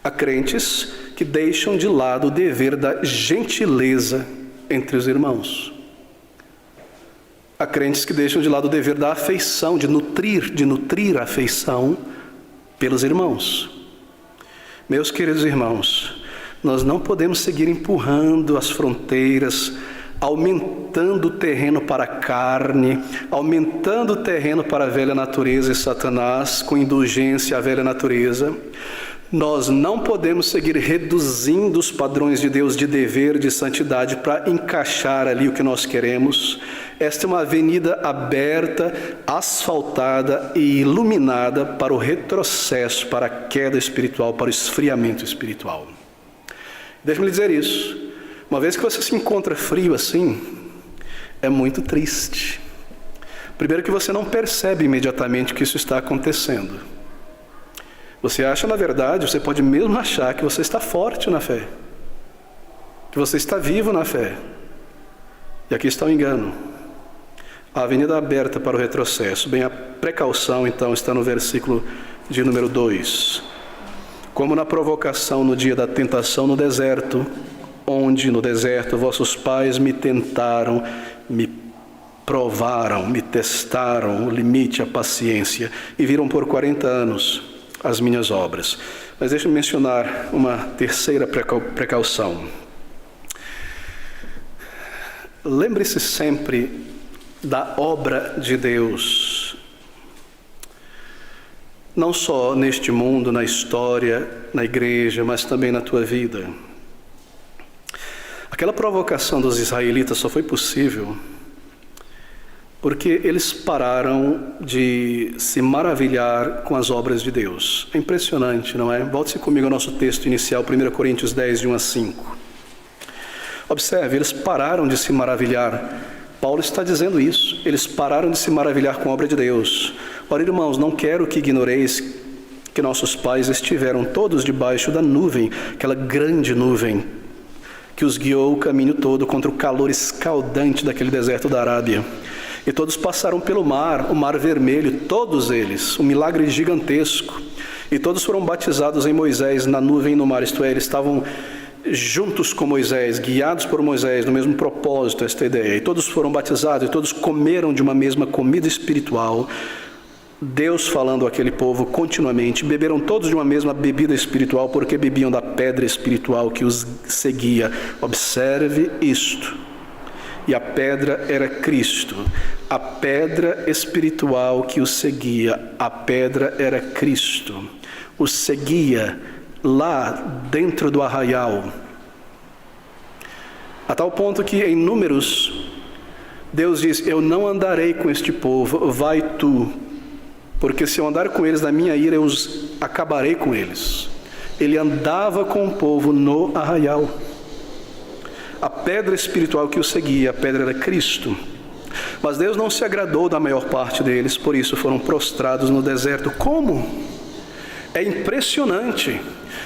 Há crentes que deixam de lado o dever da gentileza entre os irmãos. Há crentes que deixam de lado o dever da afeição, de nutrir a afeição pelos irmãos. Meus queridos irmãos, nós não podemos seguir empurrando as fronteiras, aumentando o terreno para a carne, aumentando o terreno para a velha natureza e Satanás, com indulgência à velha natureza. Nós não podemos seguir reduzindo os padrões de Deus de dever, de santidade, para encaixar ali o que nós queremos. Esta é uma avenida aberta, asfaltada e iluminada para o retrocesso, para a queda espiritual, para o esfriamento espiritual. Deixe-me lhe dizer isso. Uma vez que você se encontra frio assim, é muito triste. Primeiro que você não percebe imediatamente que isso está acontecendo. Você acha, na verdade, você pode mesmo achar que você está forte na fé, que você está vivo na fé. E aqui está o engano. A avenida aberta para o retrocesso. Bem, a precaução, então, está no versículo de número 2. Como na provocação no dia da tentação no deserto, onde no deserto vossos pais me tentaram, me provaram, me testaram o limite, a paciência, e viram por 40 anos as minhas obras. Mas deixa-me mencionar uma terceira precaução. Lembre-se sempre da obra de Deus, não só neste mundo, na história, na igreja, mas também na tua vida. Aquela provocação dos israelitas só foi possível porque eles pararam de se maravilhar com as obras de Deus. É impressionante, não é? Volte-se comigo ao nosso texto inicial, 1 Coríntios 10, de 1 a 5. Observe, eles pararam de se maravilhar. Paulo está dizendo isso. Eles pararam de se maravilhar com a obra de Deus. Ora, irmãos, não quero que ignoreis que nossos pais estiveram todos debaixo da nuvem, aquela grande nuvem que os guiou o caminho todo contra o calor escaldante daquele deserto da Arábia. E todos passaram pelo mar, o mar vermelho, todos eles, um milagre gigantesco. E todos foram batizados em Moisés, na nuvem e no mar, isto é, eles estavam juntos com Moisés, guiados por Moisés, no mesmo propósito, esta ideia. E todos foram batizados, e todos comeram de uma mesma comida espiritual. Deus falando àquele povo continuamente, beberam todos de uma mesma bebida espiritual, porque bebiam da pedra espiritual que os seguia. Observe isto. E a pedra era Cristo. A pedra espiritual que os seguia, a pedra era Cristo. Os seguia lá dentro do arraial. A tal ponto que em Números, Deus diz: eu não andarei com este povo, vai tu. Porque se eu andar com eles na minha ira, eu os acabarei com eles. Ele andava com o povo no arraial. A pedra espiritual que o seguia, a pedra era Cristo. Mas Deus não se agradou da maior parte deles, por isso foram prostrados no deserto. Como? É impressionante.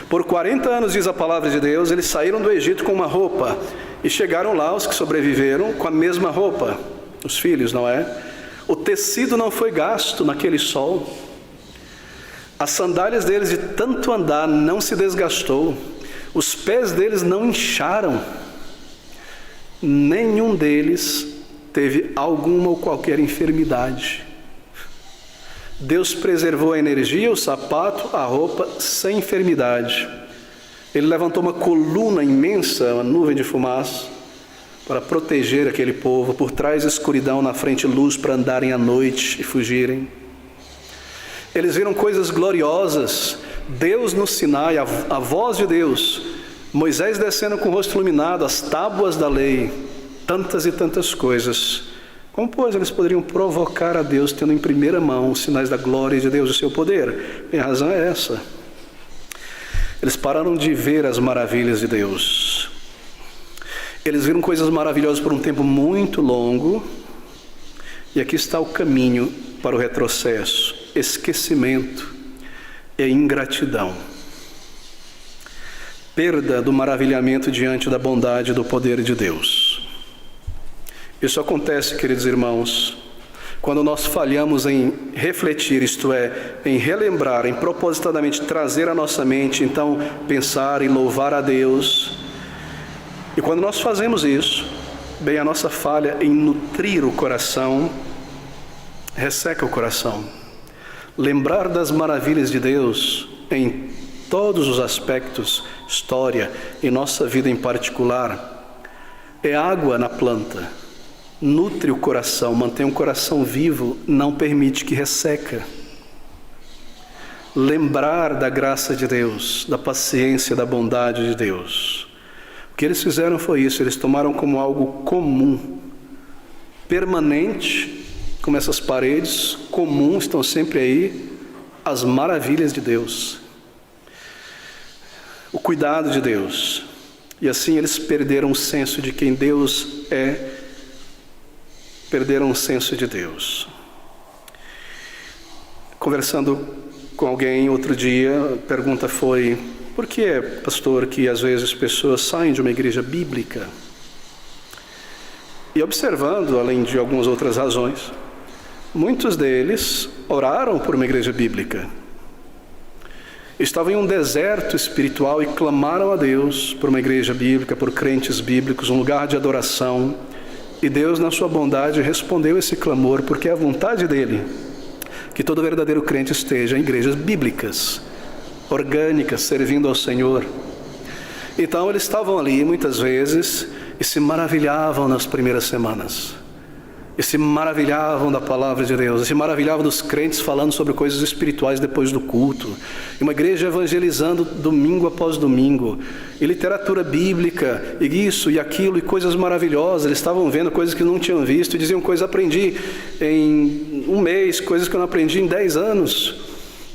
Por 40 anos, diz a palavra de Deus, eles saíram do Egito com uma roupa e chegaram lá, os que sobreviveram, com a mesma roupa. Os filhos, não é? O tecido não foi gasto naquele sol. As sandálias deles, de tanto andar, não se desgastou. Os pés deles não incharam. Nenhum deles teve alguma ou qualquer enfermidade. Deus preservou a energia, o sapato, a roupa, sem enfermidade. Ele levantou uma coluna imensa, uma nuvem de fumaça, para proteger aquele povo. Por trás escuridão, na frente luz, para andarem à noite e fugirem. Eles viram coisas gloriosas. Deus no Sinai, a voz de Deus. Moisés descendo com o rosto iluminado, as tábuas da lei, tantas e tantas coisas. Como, pois, eles poderiam provocar a Deus, tendo em primeira mão os sinais da glória de Deus e seu poder? Bem, a razão é essa. Eles pararam de ver as maravilhas de Deus. Eles viram coisas maravilhosas por um tempo muito longo, e aqui está o caminho para o retrocesso: esquecimento e ingratidão. Perda do maravilhamento diante da bondade e do poder de Deus. Isso acontece, queridos irmãos, quando nós falhamos em refletir, isto é, em relembrar, em propositadamente trazer à nossa mente, então, pensar e louvar a Deus. E quando nós fazemos isso, bem, a nossa falha em nutrir o coração, resseca o coração. Lembrar das maravilhas de Deus em todos os aspectos, história e nossa vida em particular, é água na planta. Nutre o coração, mantém o coração vivo, não permite que resseca. Lembrar da graça de Deus, da paciência, da bondade de Deus. O que eles fizeram foi isso, eles tomaram como algo comum, permanente, como essas paredes comuns estão sempre aí, as maravilhas de Deus. O cuidado de Deus. E assim eles perderam o senso de quem Deus é, perderam o senso de Deus. Conversando com alguém outro dia, a pergunta foi: por que é, pastor, que às vezes pessoas saem de uma igreja bíblica? E observando, além de algumas outras razões, muitos deles oraram por uma igreja bíblica. Estavam em um deserto espiritual e clamaram a Deus por uma igreja bíblica, por crentes bíblicos, um lugar de adoração. E Deus, na sua bondade, respondeu esse clamor, porque é a vontade dele que todo verdadeiro crente esteja em igrejas bíblicas, orgânicas, servindo ao Senhor. Então eles estavam ali muitas vezes e se maravilhavam nas primeiras semanas. E se maravilhavam da palavra de Deus, e se maravilhavam dos crentes falando sobre coisas espirituais depois do culto. E uma igreja evangelizando domingo após domingo. E literatura bíblica, e isso e aquilo, e coisas maravilhosas. Eles estavam vendo coisas que não tinham visto, e diziam coisas que aprendi em um mês, coisas que eu não aprendi em 10 anos.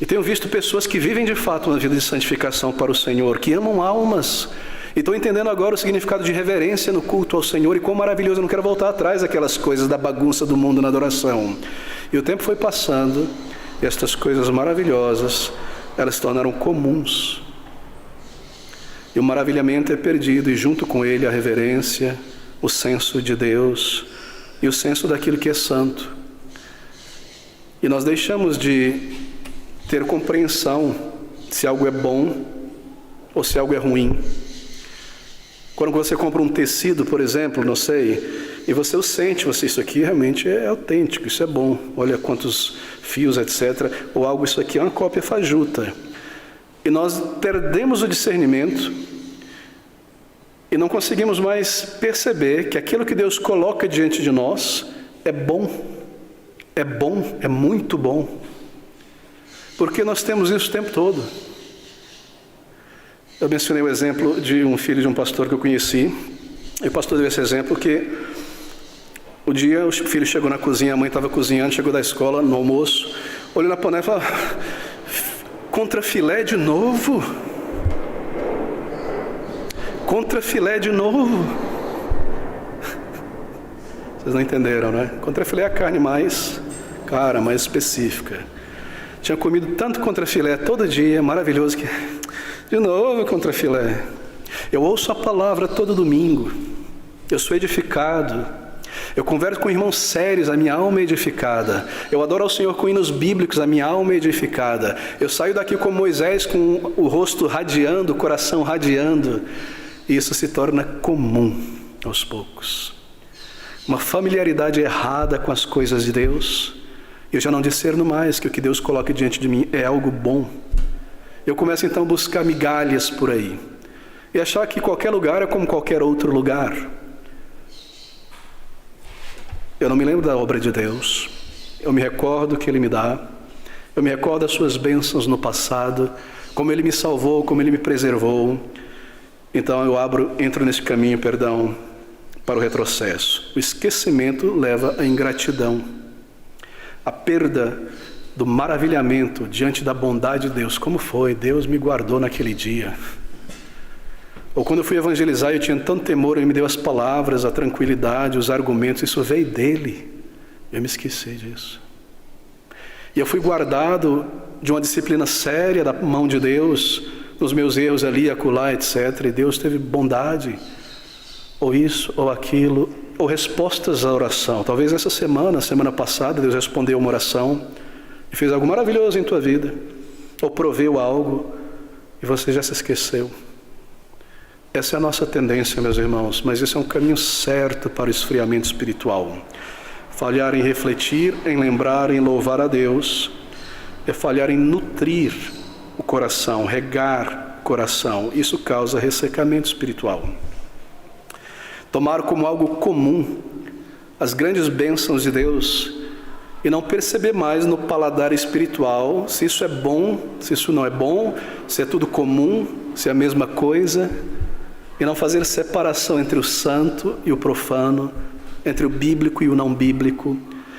E tenho visto pessoas que vivem de fato uma vida de santificação para o Senhor, que amam almas. E estou entendendo agora o significado de reverência no culto ao Senhor e quão maravilhoso. Eu não quero voltar atrás daquelas coisas da bagunça do mundo na adoração. E o tempo foi passando e estas coisas maravilhosas, elas se tornaram comuns. E o maravilhamento é perdido e junto com ele a reverência, o senso de Deus e o senso daquilo que é santo. E nós deixamos de ter compreensão se algo é bom ou se algo é ruim. Quando você compra um tecido, por exemplo, não sei, e você o sente, isso aqui realmente é autêntico, isso é bom, olha quantos fios, etc. Ou algo, isso aqui é uma cópia fajuta. E nós perdemos o discernimento e não conseguimos mais perceber que aquilo que Deus coloca diante de nós é bom, é muito bom. Porque nós temos isso o tempo todo. Eu mencionei o exemplo de um filho de um pastor que eu conheci. E o pastor deu esse exemplo que o dia o filho chegou na cozinha, a mãe estava cozinhando, chegou da escola no almoço, olhou na panela e falou: contrafilé de novo? Contrafilé de novo? Vocês não entenderam, né? Contrafilé é a carne mais cara, mais específica. Tinha comido tanto contrafilé todo dia, maravilhoso, que de novo contrafilé. Eu ouço a palavra todo domingo, eu sou edificado, eu converso com irmãos sérios, a minha alma é edificada. Eu adoro ao Senhor com hinos bíblicos, a minha alma é edificada. Eu saio daqui como Moisés, com o rosto radiando, o coração radiando. E isso se torna comum aos poucos. Uma familiaridade errada com as coisas de Deus. Eu já não discerno mais que o que Deus coloca diante de mim é algo bom. Eu começo então a buscar migalhas por aí. E achar que qualquer lugar é como qualquer outro lugar. Eu não me lembro da obra de Deus. Eu me recordo que Ele me dá. Eu me recordo das suas bênçãos no passado. Como Ele me salvou, como Ele me preservou. Então eu entro nesse caminho, para o retrocesso. O esquecimento leva à ingratidão. A perda do maravilhamento diante da bondade de Deus. Como foi? Deus me guardou naquele dia. Ou quando eu fui evangelizar, eu tinha tanto temor, Ele me deu as palavras, a tranquilidade, os argumentos, isso veio dEle. Eu me esqueci disso. E eu fui guardado de uma disciplina séria da mão de Deus, nos meus erros ali, acolá, etc. E Deus teve bondade, ou isso, ou aquilo, ou respostas à oração. Talvez essa semana passada, Deus respondeu uma oração e fez algo maravilhoso em tua vida, ou proveu algo e você já se esqueceu. Essa é a nossa tendência, meus irmãos, mas esse é um caminho certo para o esfriamento espiritual. Falhar em refletir, em lembrar, em louvar a Deus, é falhar em nutrir o coração, regar o coração. Isso causa ressecamento espiritual. Tomar como algo comum as grandes bênçãos de Deus e não perceber mais no paladar espiritual se isso é bom, se isso não é bom, se é tudo comum, se é a mesma coisa. E não fazer separação entre o santo e o profano, entre o bíblico e o não bíblico,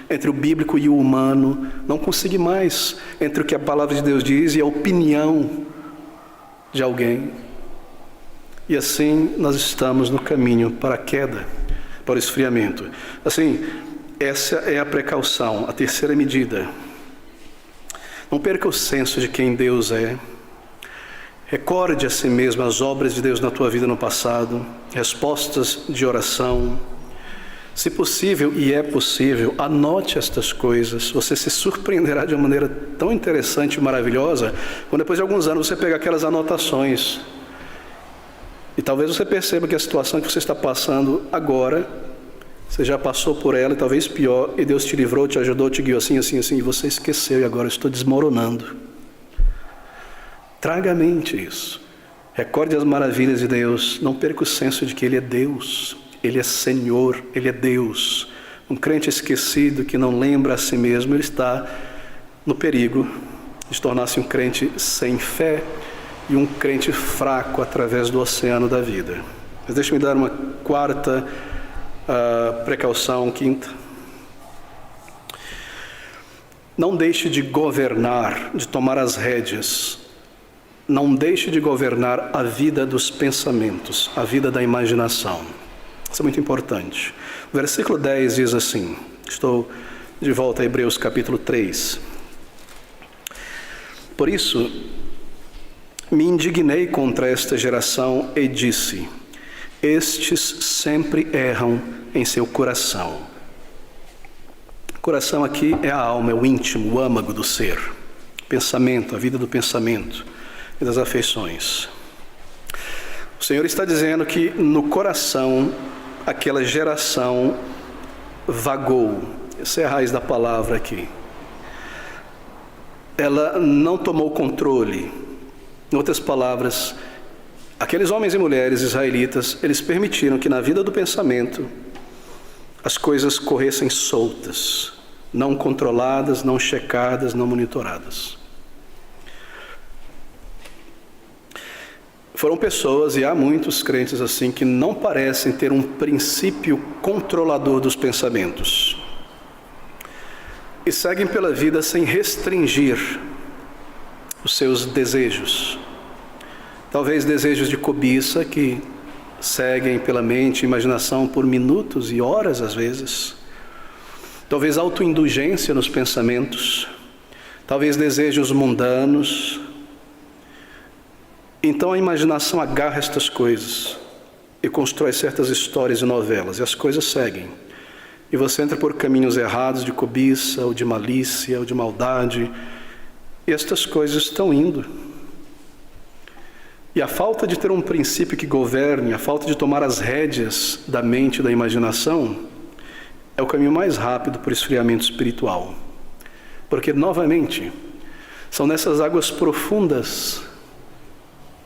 entre o bíblico e o humano. Não conseguir mais entre o que a palavra de Deus diz e a opinião de alguém. E assim nós estamos no caminho para a queda, para o esfriamento. Assim, essa é a precaução, a terceira medida. Não perca o senso de quem Deus é. Recorde a si mesmo as obras de Deus na tua vida no passado, respostas de oração. Se possível, e é possível, anote estas coisas. Você se surpreenderá de uma maneira tão interessante e maravilhosa, quando depois de alguns anos você pegar aquelas anotações. E talvez você perceba que a situação que você está passando agora, você já passou por ela e talvez pior, e Deus te livrou, te ajudou, te guiou assim, assim, assim, e você esqueceu e agora eu estou desmoronando. Traga à mente isso. Recorde as maravilhas de Deus, não perca o senso de que Ele é Deus. Ele é Senhor, Ele é Deus. Um crente esquecido que não lembra a si mesmo, ele está no perigo de tornar-se um crente sem fé e um crente fraco através do oceano da vida. Mas deixe-me dar uma quarta precaução, quinta. Não deixe de governar, de tomar as rédeas. Não deixe de governar a vida dos pensamentos, a vida da imaginação. Isso é muito importante. O versículo 10 diz assim, estou de volta a Hebreus capítulo 3. Por isso, me indignei contra esta geração e disse, estes sempre erram em seu coração. O coração aqui é a alma, é o íntimo, o âmago do ser. Pensamento, a vida do pensamento e das afeições. O Senhor está dizendo que no coração aquela geração vagou. Essa é a raiz da palavra aqui. Ela não tomou controle. Em outras palavras, aqueles homens e mulheres israelitas, eles permitiram que na vida do pensamento as coisas corressem soltas, não controladas, não checadas, não monitoradas. Foram pessoas, e há muitos crentes assim, que não parecem ter um princípio controlador dos pensamentos. E seguem pela vida sem restringir os seus desejos. Talvez desejos de cobiça que seguem pela mente e imaginação por minutos e horas às vezes. Talvez autoindulgência nos pensamentos. Talvez desejos mundanos. Então a imaginação agarra estas coisas e constrói certas histórias e novelas, e as coisas seguem. E você entra por caminhos errados de cobiça, ou de malícia, ou de maldade, e estas coisas estão indo. E a falta de ter um princípio que governe, a falta de tomar as rédeas da mente e da imaginação, é o caminho mais rápido para o esfriamento espiritual. Porque, novamente, são nessas águas profundas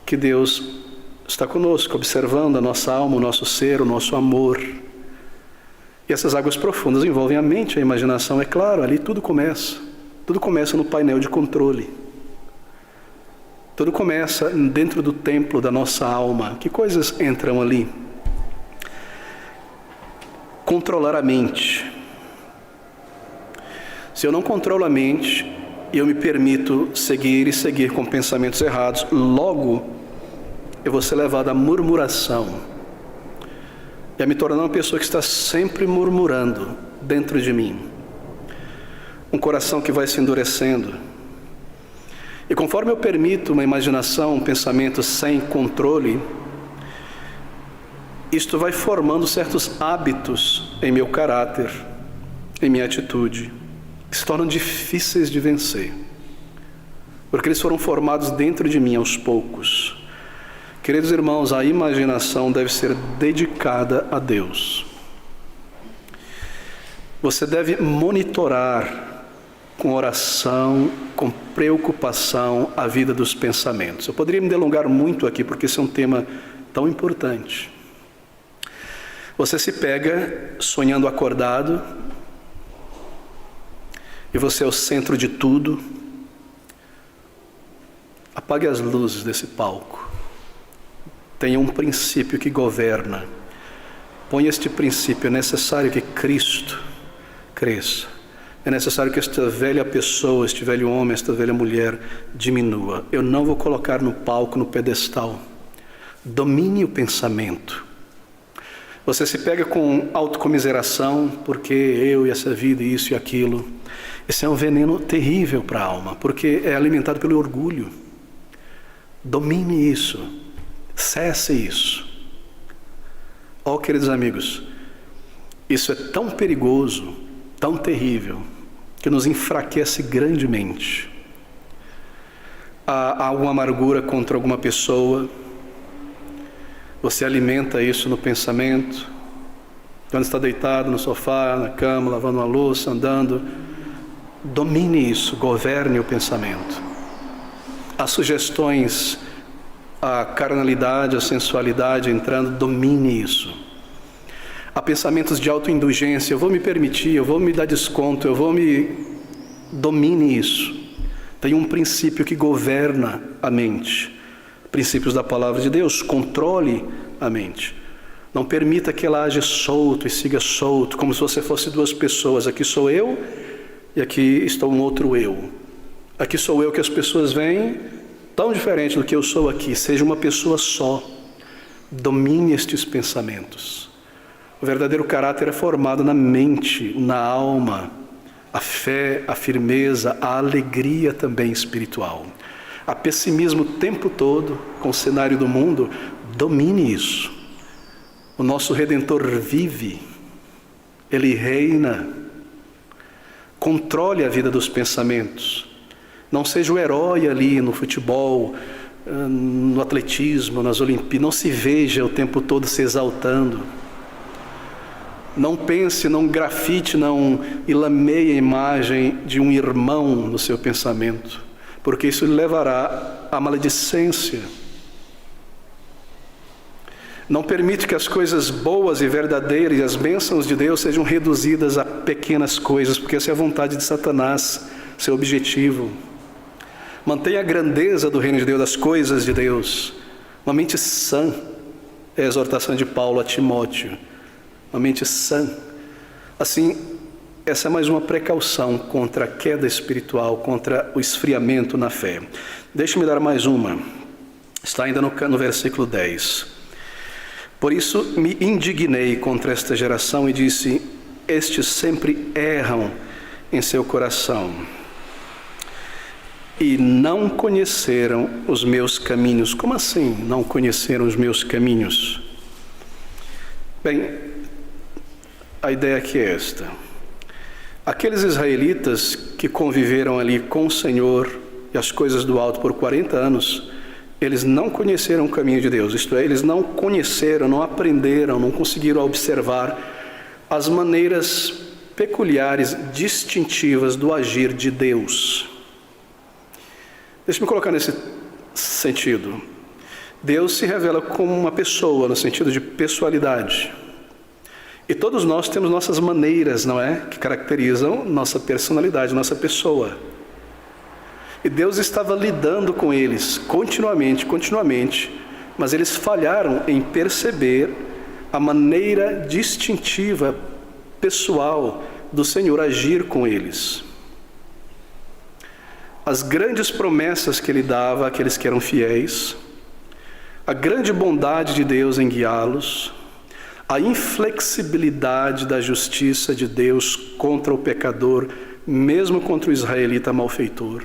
que Deus está conosco, observando a nossa alma, o nosso ser, o nosso amor. E essas águas profundas envolvem a mente, a imaginação, é claro, ali tudo começa. Tudo começa no painel de controle. Tudo começa dentro do templo da nossa alma. Que coisas entram ali? Controlar a mente. Se eu não controlo a mente, e eu me permito seguir com pensamentos errados, logo eu vou ser levado à murmuração e a me tornar uma pessoa que está sempre murmurando dentro de mim. Um coração que vai se endurecendo. E conforme eu permito uma imaginação, um pensamento sem controle, isto vai formando certos hábitos em meu caráter, em minha atitude, que se tornam difíceis de vencer, porque eles foram formados dentro de mim aos poucos. Queridos irmãos, a imaginação deve ser dedicada a Deus. Você deve monitorar com oração, com preocupação a vida dos pensamentos. Eu poderia me delongar muito aqui, porque esse é um tema tão importante. Você se pega sonhando acordado, e você é o centro de tudo. Apague as luzes desse palco. Tenha um princípio que governa. Põe este princípio. É necessário que Cristo cresça. É necessário que esta velha pessoa, este velho homem, esta velha mulher diminua. Eu não vou colocar no palco, no pedestal. Domine o pensamento. Você se pega com autocomiseração, porque eu e essa vida, isso e aquilo. Esse é um veneno terrível para a alma, porque é alimentado pelo orgulho. Domine isso, cesse isso. Oh, queridos amigos, isso é tão perigoso, tão terrível, que nos enfraquece grandemente. Há alguma amargura contra alguma pessoa, você alimenta isso no pensamento, quando está deitado no sofá, na cama, lavando uma louça, andando. Domine isso, governe o pensamento. As sugestões, a carnalidade, a sensualidade entrando, domine isso. Há pensamentos de autoindulgência, eu vou me permitir, eu vou me dar desconto, domine isso. Tem um princípio que governa a mente. Princípios da palavra de Deus, controle a mente. Não permita que ela age solto e siga solto, como se você fosse duas pessoas. Aqui sou eu e aqui está um outro eu. Aqui sou eu que as pessoas veem tão diferente do que eu sou aqui. Seja uma pessoa só. Domine estes pensamentos. O verdadeiro caráter é formado na mente, na alma. A fé, a firmeza, a alegria também espiritual. Há pessimismo o tempo todo com o cenário do mundo. Domine isso. O nosso Redentor vive. Ele reina. Controle a vida dos pensamentos. Não seja o herói ali no futebol, no atletismo, nas Olimpíadas. Não se veja o tempo todo se exaltando. Não pense, não grafite, não ilameie a imagem de um irmão no seu pensamento, porque isso lhe levará à maledicência. Não permite que as coisas boas e verdadeiras e as bênçãos de Deus sejam reduzidas a pequenas coisas, porque essa é a vontade de Satanás, seu objetivo. Mantenha a grandeza do reino de Deus, das coisas de Deus. Uma mente sã é a exortação de Paulo a Timóteo. Uma mente sã. Assim, essa é mais uma precaução contra a queda espiritual, contra o esfriamento na fé. Deixe-me dar mais uma. Está ainda no versículo 10. Por isso me indignei contra esta geração e disse: estes sempre erram em seu coração e não conheceram os meus caminhos. Como assim não conheceram os meus caminhos? Bem, a ideia aqui é esta. Aqueles israelitas que conviveram ali com o Senhor e as coisas do alto por 40 anos, eles não conheceram o caminho de Deus, isto é, eles não conheceram, não aprenderam, não conseguiram observar as maneiras peculiares, distintivas do agir de Deus. Deixa-me colocar nesse sentido. Deus se revela como uma pessoa, no sentido de pessoalidade. E todos nós temos nossas maneiras, não é? Que caracterizam nossa personalidade, nossa pessoa. E Deus estava lidando com eles continuamente, mas eles falharam em perceber a maneira distintiva, pessoal, do Senhor agir com eles. As grandes promessas que Ele dava àqueles que eram fiéis, a grande bondade de Deus em guiá-los, a inflexibilidade da justiça de Deus contra o pecador, mesmo contra o israelita malfeitor.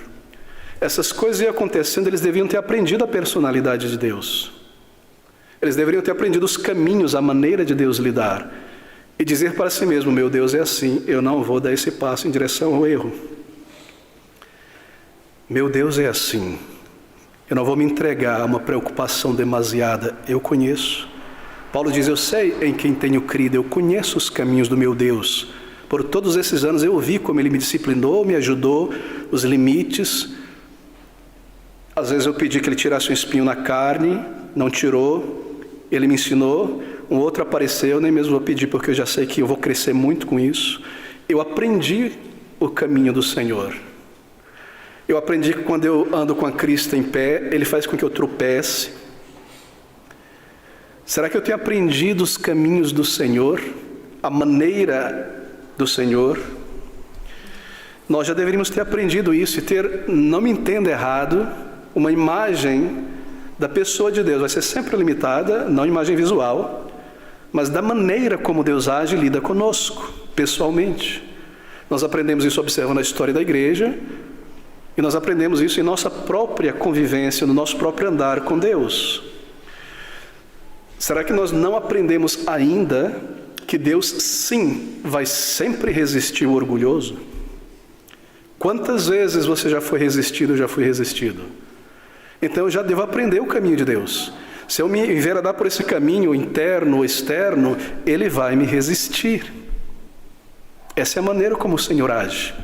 Essas coisas iam acontecendo, eles deviam ter aprendido a personalidade de Deus. Eles deveriam ter aprendido os caminhos, a maneira de Deus lidar. E dizer para si mesmo: meu Deus é assim, eu não vou dar esse passo em direção ao erro. Meu Deus é assim, eu não vou me entregar a uma preocupação demasiada, eu conheço. Paulo diz: eu sei em quem tenho crido, eu conheço os caminhos do meu Deus. Por todos esses anos eu vi como Ele me disciplinou, me ajudou, os limites. Às vezes eu pedi que Ele tirasse um espinho na carne, não tirou, Ele me ensinou. Um outro apareceu, nem mesmo vou pedir, porque eu já sei que eu vou crescer muito com isso. Eu aprendi o caminho do Senhor. Eu aprendi que quando eu ando com a Cristo em pé, Ele faz com que eu tropece. Será que eu tenho aprendido os caminhos do Senhor? A maneira do Senhor? Nós já deveríamos ter aprendido isso e ter, não me entenda errado, uma imagem da pessoa de Deus. Vai ser sempre limitada, não imagem visual, mas da maneira como Deus age e lida conosco, pessoalmente. Nós aprendemos isso observando a história da igreja, e nós aprendemos isso em nossa própria convivência, no nosso próprio andar com Deus. Será que nós não aprendemos ainda que Deus, sim, vai sempre resistir o orgulhoso? Quantas vezes você já foi resistido, eu já fui resistido? Então eu já devo aprender o caminho de Deus. Se eu me enveredar por esse caminho interno ou externo, Ele vai me resistir. Essa é a maneira como o Senhor age.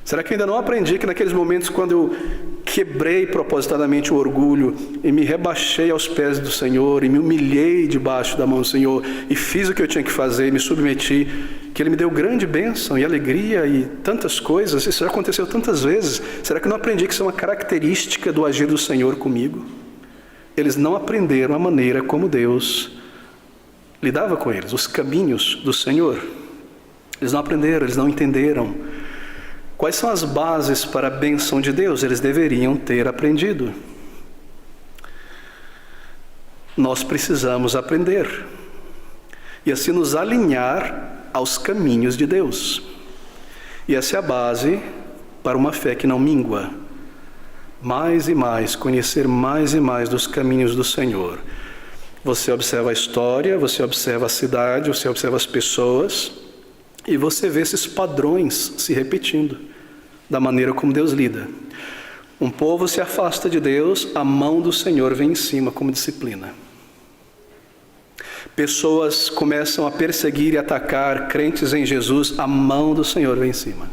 Será que eu ainda não aprendi que naqueles momentos quando eu quebrei propositadamente o orgulho e me rebaixei aos pés do Senhor e me humilhei debaixo da mão do Senhor e fiz o que eu tinha que fazer, me submeti, que Ele me deu grande bênção e alegria e tantas coisas? Isso já aconteceu tantas vezes. Será que eu não aprendi que isso é uma característica do agir do Senhor comigo? Eles não aprenderam a maneira como Deus lidava com eles, os caminhos do Senhor. Eles não aprenderam, eles não entenderam. Quais são as bases para a bênção de Deus? Eles deveriam ter aprendido. Nós precisamos aprender e assim nos alinhar aos caminhos de Deus. E essa é a base para uma fé que não mingua. Mais e mais, conhecer mais e mais dos caminhos do Senhor. Você observa a história, você observa a cidade, você observa as pessoas, e você vê esses padrões se repetindo, da maneira como Deus lida. Um povo se afasta de Deus, a mão do Senhor vem em cima como disciplina. Pessoas começam a perseguir e atacar crentes em Jesus, a mão do Senhor vem em cima.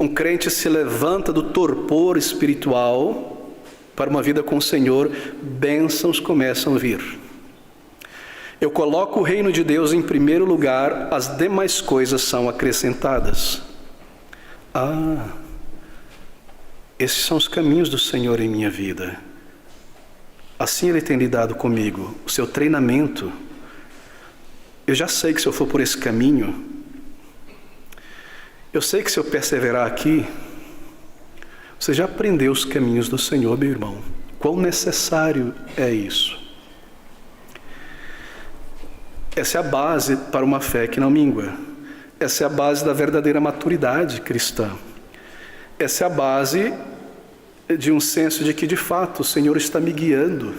Um crente se levanta do torpor espiritual para uma vida com o Senhor, bênçãos começam a vir. Eu coloco o reino de Deus em primeiro lugar, as demais coisas são acrescentadas. Esses são os caminhos do Senhor em minha vida. Assim Ele tem lidado comigo. O seu treinamento, eu já sei que se eu for por esse caminho, eu sei que se eu perseverar aqui, você já aprendeu os caminhos do Senhor, meu irmão. Quão necessário é isso? Essa é a base para uma fé que não mingua. Essa é a base da verdadeira maturidade cristã. Essa é a base de um senso de que, de fato, o Senhor está me guiando.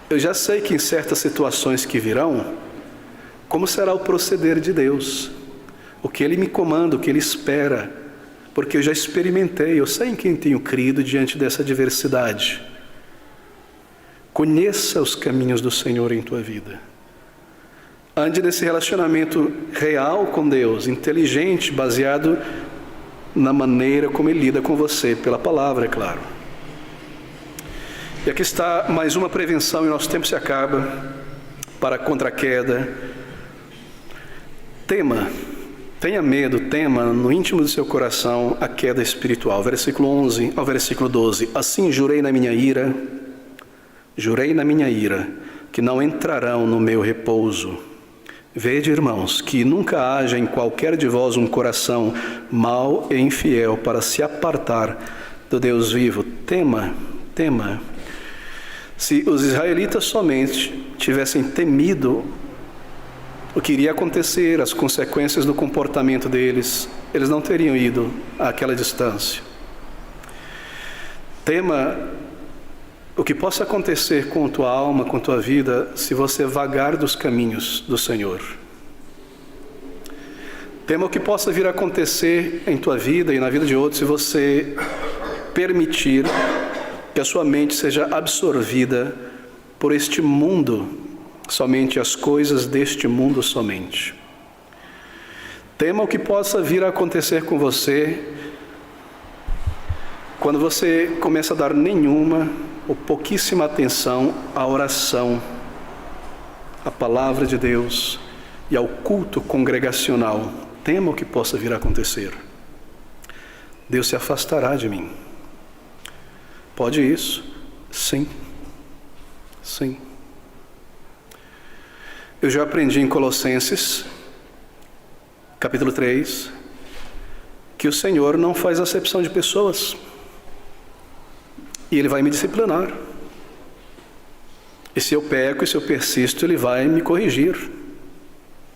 Eu já sei que em certas situações que virão, como será o proceder de Deus, o que Ele me comanda, o que Ele espera, porque eu já experimentei, eu sei em quem tenho crido diante dessa adversidade. Conheça os caminhos do Senhor em tua vida. Ande nesse relacionamento real com Deus, inteligente, baseado na maneira como Ele lida com você, pela palavra, é claro. E aqui está mais uma prevenção, e nosso tempo se acaba, para contra a queda. Tenha medo, tema no íntimo do seu coração a queda espiritual. Versículo 11 ao versículo 12. Assim jurei na minha ira, que não entrarão no meu repouso. Vede, irmãos, que nunca haja em qualquer de vós um coração mau e infiel para se apartar do Deus vivo. Tema. Se os israelitas somente tivessem temido o que iria acontecer, as consequências do comportamento deles, eles não teriam ido àquela distância. Tema o que possa acontecer com tua alma, com tua vida, se você vagar dos caminhos do Senhor. Tema o que possa vir a acontecer em tua vida e na vida de outros, se você permitir que a sua mente seja absorvida por este mundo, somente as coisas deste mundo somente. Tema o que possa vir a acontecer com você quando você começa a dar nenhuma ou pouquíssima atenção à oração, à palavra de Deus e ao culto congregacional. Tema o que possa vir a acontecer. Deus se afastará de mim. Pode isso? Sim. Eu já aprendi em Colossenses, capítulo 3, que o Senhor não faz acepção de pessoas. E Ele vai me disciplinar. E se eu peco e se eu persisto, Ele vai me corrigir.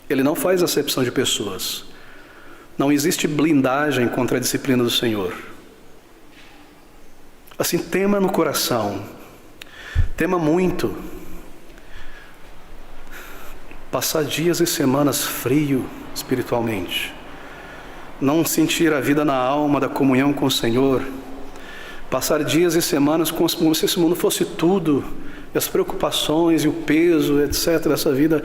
Ele não faz acepção de pessoas. Não existe blindagem contra a disciplina do Senhor. Assim, tema no coração, tema muito. Passar dias e semanas frio espiritualmente, não sentir a vida na alma da comunhão com o Senhor, passar dias e semanas como se esse mundo fosse tudo, e as preocupações e o peso, etc., dessa vida,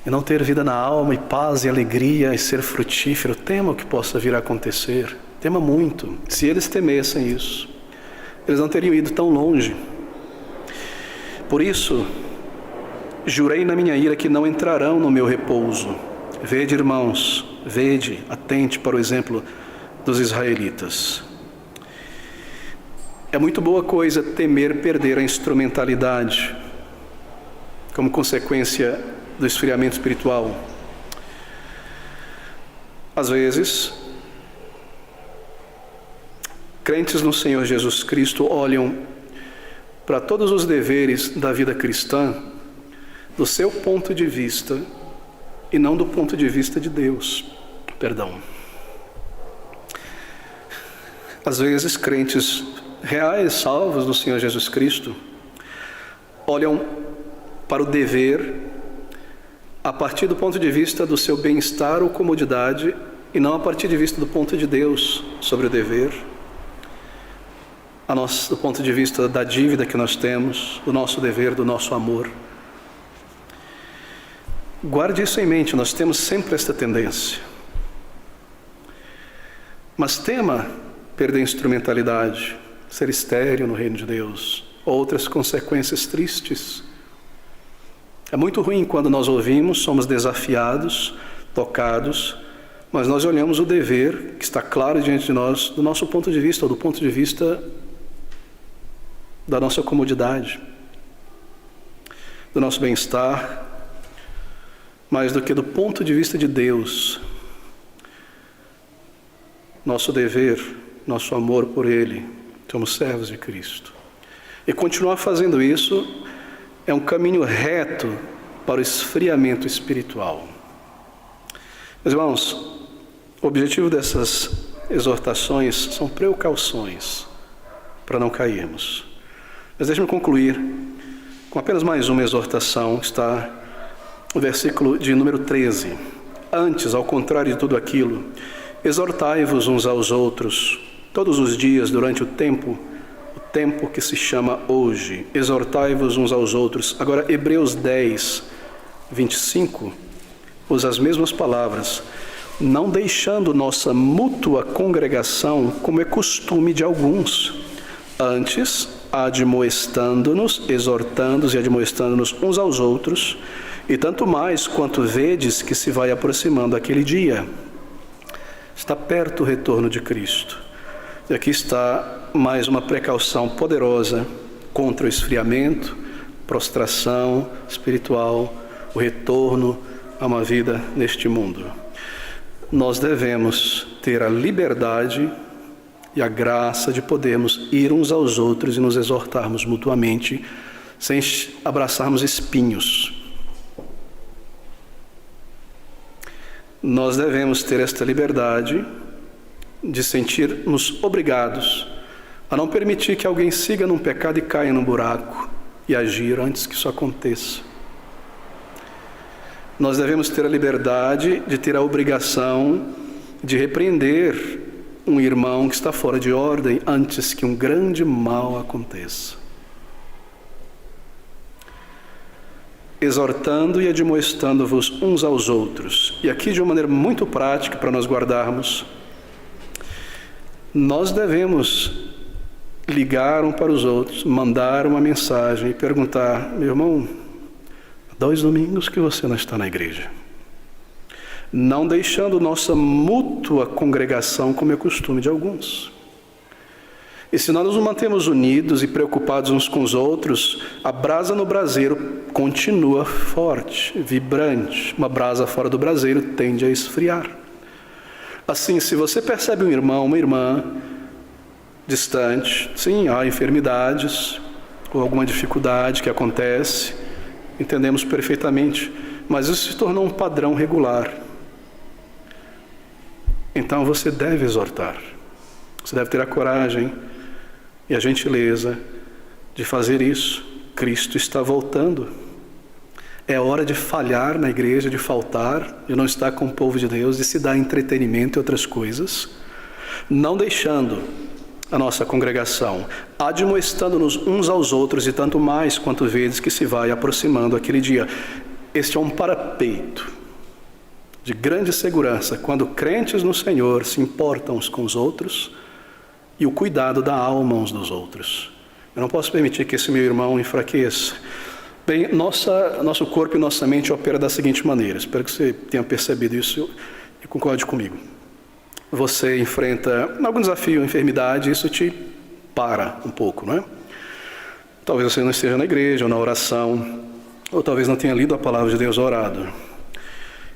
e não ter vida na alma, e paz e alegria, e ser frutífero. Tema o que possa vir a acontecer, tema muito. Se eles temessem isso, eles não teriam ido tão longe. Por isso, jurei na minha ira que não entrarão no meu repouso. Vede, irmãos, vede, atente para o exemplo dos israelitas. É muito boa coisa temer perder a instrumentalidade, como consequência do esfriamento espiritual. Às vezes, crentes no Senhor Jesus Cristo olham para todos os deveres da vida cristã do seu ponto de vista e não do ponto de vista de Deus. Às vezes, crentes reais, salvos do Senhor Jesus Cristo, olham para o dever a partir do ponto de vista do seu bem-estar ou comodidade e não a partir de vista do ponto de Deus sobre o dever, do ponto de vista da dívida que nós temos, do nosso dever, do nosso amor. Guarde isso em mente, nós temos sempre esta tendência. Mas tema perder a instrumentalidade, ser estéril no reino de Deus, outras consequências tristes. É muito ruim quando nós ouvimos, somos desafiados, tocados, mas nós olhamos o dever que está claro diante de nós, do nosso ponto de vista, ou do ponto de vista da nossa comodidade, do nosso bem-estar, mais do que do ponto de vista de Deus. Nosso dever, nosso amor por Ele, somos servos de Cristo. E continuar fazendo isso é um caminho reto para o esfriamento espiritual. Meus irmãos, o objetivo dessas exortações são precauções para não cairmos. Mas deixe-me concluir com apenas mais uma exortação, que está no versículo de número 13. Antes, ao contrário de tudo aquilo, exortai-vos uns aos outros, todos os dias durante o tempo que se chama hoje. Exortai-vos uns aos outros. Agora, Hebreus 10, 25, usa as mesmas palavras. Não deixando nossa mútua congregação, como é costume de alguns. Antes, admoestando-nos, exortando-nos e admoestando-nos uns aos outros, e tanto mais quanto vedes que se vai aproximando aquele dia. Está perto o retorno de Cristo. E aqui está mais uma precaução poderosa contra o esfriamento, prostração espiritual, o retorno a uma vida neste mundo. Nós devemos ter a liberdade e a graça de podermos ir uns aos outros e nos exortarmos mutuamente, sem abraçarmos espinhos. Nós devemos ter esta liberdade de sentir-nos obrigados a não permitir que alguém siga num pecado e caia num buraco e agir antes que isso aconteça. Nós devemos ter a liberdade de ter a obrigação de repreender um irmão que está fora de ordem antes que um grande mal aconteça. Exortando e admoestando-vos uns aos outros. E aqui, de uma maneira muito prática, para nós guardarmos, nós devemos ligar um para os outros, mandar uma mensagem e perguntar: meu irmão, há 2 domingos que você não está na igreja. Não deixando nossa mútua congregação, como é costume de alguns. E se nós nos mantemos unidos e preocupados uns com os outros, a brasa no braseiro continua forte, vibrante. Uma brasa fora do braseiro tende a esfriar. Assim, se você percebe um irmão, uma irmã distante, sim, há enfermidades ou alguma dificuldade que acontece, entendemos perfeitamente, mas isso se tornou um padrão regular. então você deve exortar. Você deve ter a coragem e a gentileza de fazer isso. Cristo está voltando. É hora de falhar na igreja, de faltar, de não estar com o povo de Deus, de se dar entretenimento e outras coisas, não deixando a nossa congregação, admoestando-nos uns aos outros, e tanto mais quanto vezes que se vai aproximando aquele dia. Este é um parapeito de grande segurança, quando crentes no Senhor se importam uns com os outros, e o cuidado da alma uns dos outros. Eu não posso permitir que esse meu irmão enfraqueça. Bem, nosso corpo e nossa mente operam da seguinte maneira. Espero que você tenha percebido isso e concorde comigo. Você enfrenta algum desafio, enfermidade, isso te para um pouco, não é? Talvez você não esteja na igreja ou na oração, ou talvez não tenha lido a palavra de Deus, orado.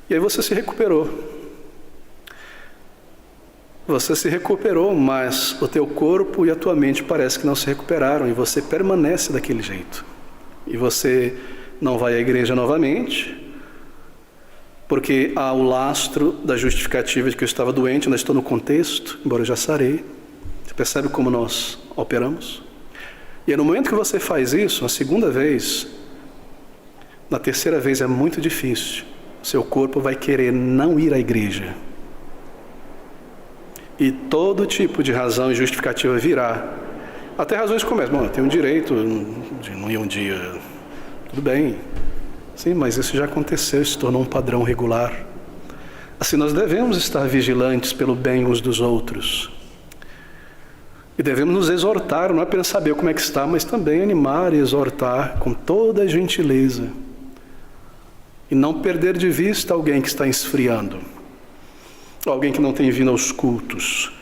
E aí você se recuperou. Você se recuperou, mas o teu corpo e a tua mente parece que não se recuperaram, e você permanece daquele jeito. E você não vai à igreja novamente, porque há o lastro da justificativa de que eu estava doente, ainda estou no contexto, embora eu já sarei. Você percebe como nós operamos? E é no momento que você faz isso, a segunda vez, na terceira vez é muito difícil. Seu corpo vai querer não ir à igreja. E todo tipo de razão e justificativa virá. Até razões como essa. Bom, eu tenho o direito de não ir um dia. Tudo bem. Sim, mas isso já aconteceu, se tornou um padrão regular. Assim, nós devemos estar vigilantes pelo bem uns dos outros. E devemos nos exortar, não é apenas saber como é que está, mas também animar e exortar com toda a gentileza. E não perder de vista alguém que está esfriando. Alguém que não tem vindo aos cultos.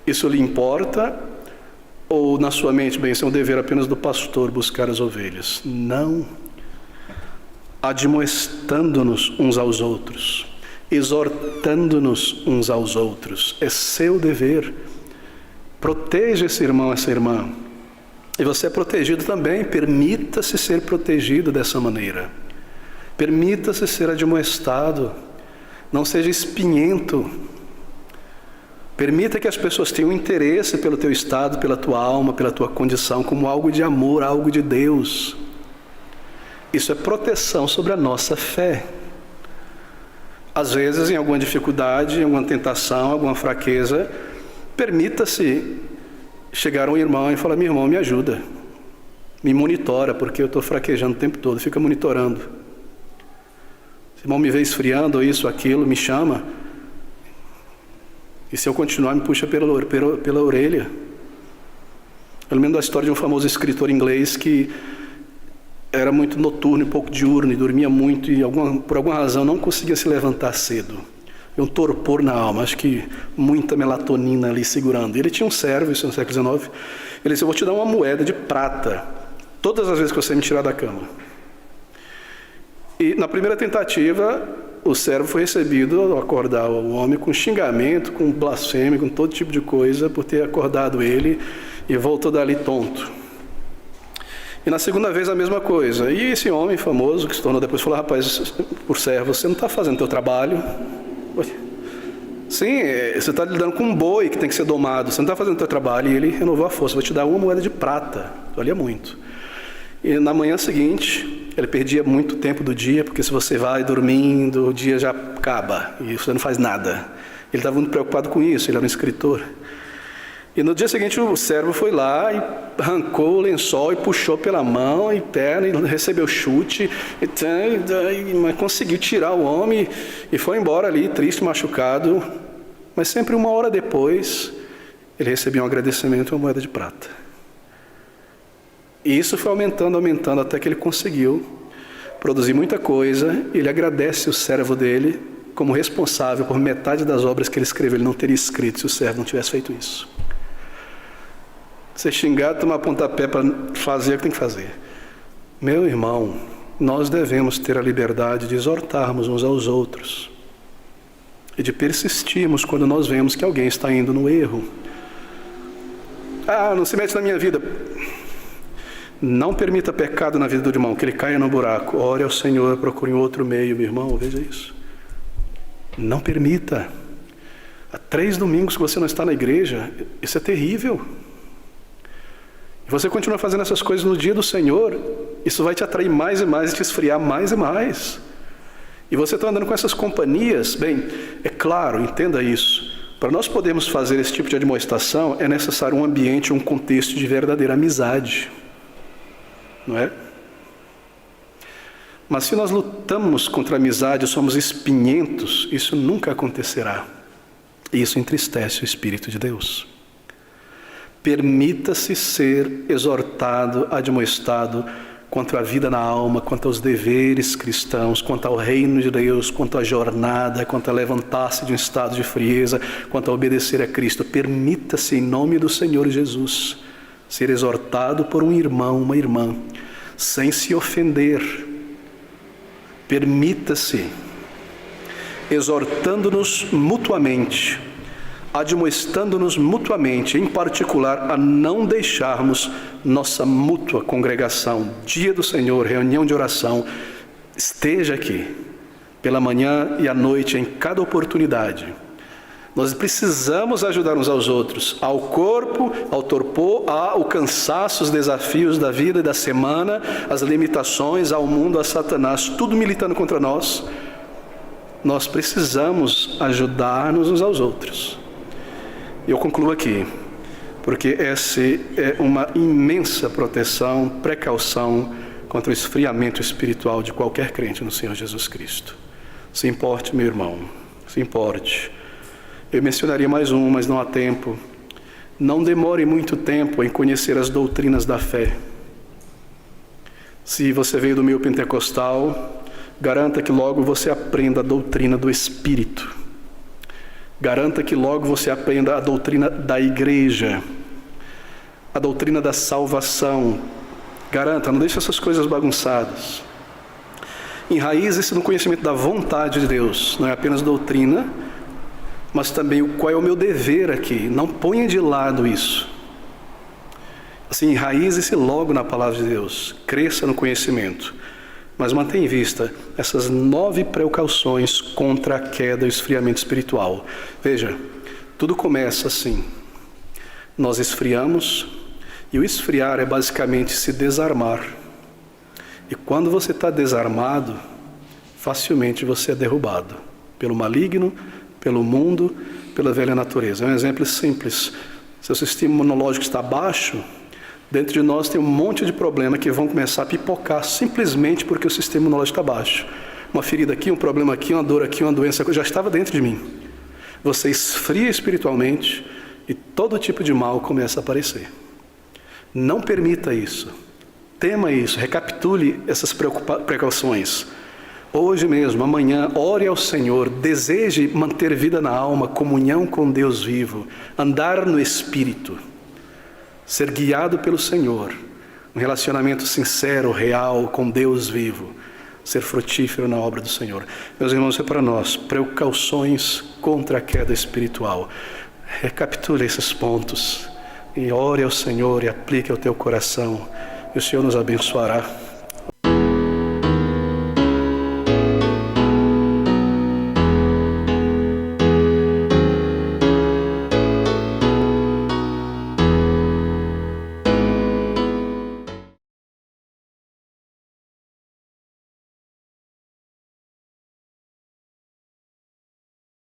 Isso lhe importa? Ou na sua mente, bem, isso é um dever apenas do pastor buscar as ovelhas? Não. Admoestando-nos uns aos outros, exortando-nos uns aos outros. É seu dever. Proteja esse irmão, essa irmã. E você é protegido também. Permita-se ser protegido dessa maneira. Permita-se ser admoestado. Não seja espinhento. Permita que as pessoas tenham interesse pelo teu estado, pela tua alma, pela tua condição, como algo de amor, algo de Deus. Isso é proteção sobre a nossa fé. Às vezes, em alguma dificuldade, em alguma tentação, alguma fraqueza, permita-se chegar a um irmão e falar: meu irmão, me ajuda. Me monitora, porque eu estou fraquejando o tempo todo. Fica monitorando. Se o irmão me vê esfriando, ou isso, aquilo, me chama. E se eu continuar, me puxa pela orelha. Eu lembro da história de um famoso escritor inglês que era muito noturno e pouco diurno, e dormia muito, e por alguma razão não conseguia se levantar cedo. Um torpor na alma, acho que muita melatonina ali segurando. Ele tinha um servo, isso no século XIX. Ele disse: eu vou te dar uma moeda de prata todas as vezes que você me tirar da cama. E na primeira tentativa, o servo foi recebido ao acordar o homem com xingamento, com blasfêmia, com todo tipo de coisa, por ter acordado ele, e voltou dali tonto. E na segunda vez a mesma coisa. E esse homem famoso, que se tornou depois, falou: rapaz, por servo, você não está fazendo o teu trabalho. Sim, você está lidando com um boi que tem que ser domado, você não está fazendo o teu trabalho. E ele renovou a força: vou te dar uma moeda de prata. Valia muito. E na manhã seguinte, ele perdia muito tempo do dia, porque se você vai dormindo, o dia já acaba e você não faz nada. Ele estava muito preocupado com isso, ele era um escritor. E no dia seguinte o servo foi lá e arrancou o lençol e puxou pela mão e perna, e recebeu chute, mas conseguiu tirar o homem e foi embora ali, triste, machucado. Mas sempre uma hora depois, ele recebeu um agradecimento e uma moeda de prata. E isso foi aumentando, até que ele conseguiu produzir muita coisa. E ele agradece o servo dele como responsável por metade das obras que ele escreveu. Ele não teria escrito se o servo não tivesse feito isso. Ser xingado, tomar pontapé para fazer o que tem que fazer. Meu irmão, nós devemos ter a liberdade de exortarmos uns aos outros e de persistirmos quando nós vemos que alguém está indo no erro. Não se mete na minha vida. Não permita pecado na vida do irmão, que ele caia no buraco. Ore ao Senhor, procure um outro meio, meu irmão, veja isso. Não permita. 3 domingos que você não está na igreja, isso é terrível. E você continua fazendo essas coisas no dia do Senhor, isso vai te atrair mais e mais e te esfriar mais e mais. E você está andando com essas companhias, bem, é claro, entenda isso. Para nós podermos fazer esse tipo de admoestação, é necessário um ambiente, um contexto de verdadeira amizade. Não é? Mas se nós lutamos contra a amizade, somos espinhentos, isso nunca acontecerá. E isso entristece o Espírito de Deus. Permita-se ser exortado, admoestado quanto à vida na alma, quanto aos deveres cristãos, quanto ao reino de Deus, quanto à jornada, quanto a levantar-se de um estado de frieza, quanto a obedecer a Cristo. Permita-se, em nome do Senhor Jesus, ser exortado por um irmão, uma irmã, sem se ofender. Permita-se, exortando-nos mutuamente, admoestando-nos mutuamente, em particular a não deixarmos nossa mútua congregação, dia do Senhor, reunião de oração, esteja aqui, pela manhã e à noite, em cada oportunidade. Nós precisamos ajudar uns aos outros, ao corpo, ao torpor, ao cansaço, os desafios da vida e da semana, as limitações, ao mundo, a Satanás, tudo militando contra nós. Nós precisamos ajudar-nos uns aos outros. Eu concluo aqui, porque essa é uma imensa proteção, precaução contra o esfriamento espiritual de qualquer crente no Senhor Jesus Cristo. Se importe, meu irmão, se importe. Eu mencionaria mais um, mas não há tempo. Não demore muito tempo em conhecer as doutrinas da fé. Se você veio do meio pentecostal, garanta que logo você aprenda a doutrina do Espírito. Garanta que logo você aprenda a doutrina da igreja, a doutrina da salvação. Garanta, não deixe essas coisas bagunçadas. Enraize-se no conhecimento da vontade de Deus. Não é apenas doutrina, mas também qual é o meu dever aqui. Não ponha de lado isso. Assim, enraize-se logo na palavra de Deus. Cresça no conhecimento. Mas mantenha em vista essas 9 precauções contra a queda e o esfriamento espiritual. Veja, tudo começa assim. Nós esfriamos, e o esfriar é basicamente se desarmar. E quando você está desarmado, facilmente você é derrubado pelo maligno, pelo mundo, pela velha natureza. É um exemplo simples. Seu sistema imunológico está baixo, dentro de nós tem um monte de problemas que vão começar a pipocar simplesmente porque o sistema imunológico está baixo. Uma ferida aqui, um problema aqui, uma dor aqui, uma doença já estava dentro de mim. Você esfria espiritualmente e todo tipo de mal começa a aparecer. Não permita isso. Tema isso, recapitule essas precauções. Hoje mesmo, amanhã, ore ao Senhor, deseje manter vida na alma, comunhão com Deus vivo, andar no Espírito. Ser guiado pelo Senhor, um relacionamento sincero, real, com Deus vivo, ser frutífero na obra do Senhor. Meus irmãos, é para nós, precauções contra a queda espiritual. Recapitule esses pontos, e ore ao Senhor e aplique ao teu coração, e o Senhor nos abençoará.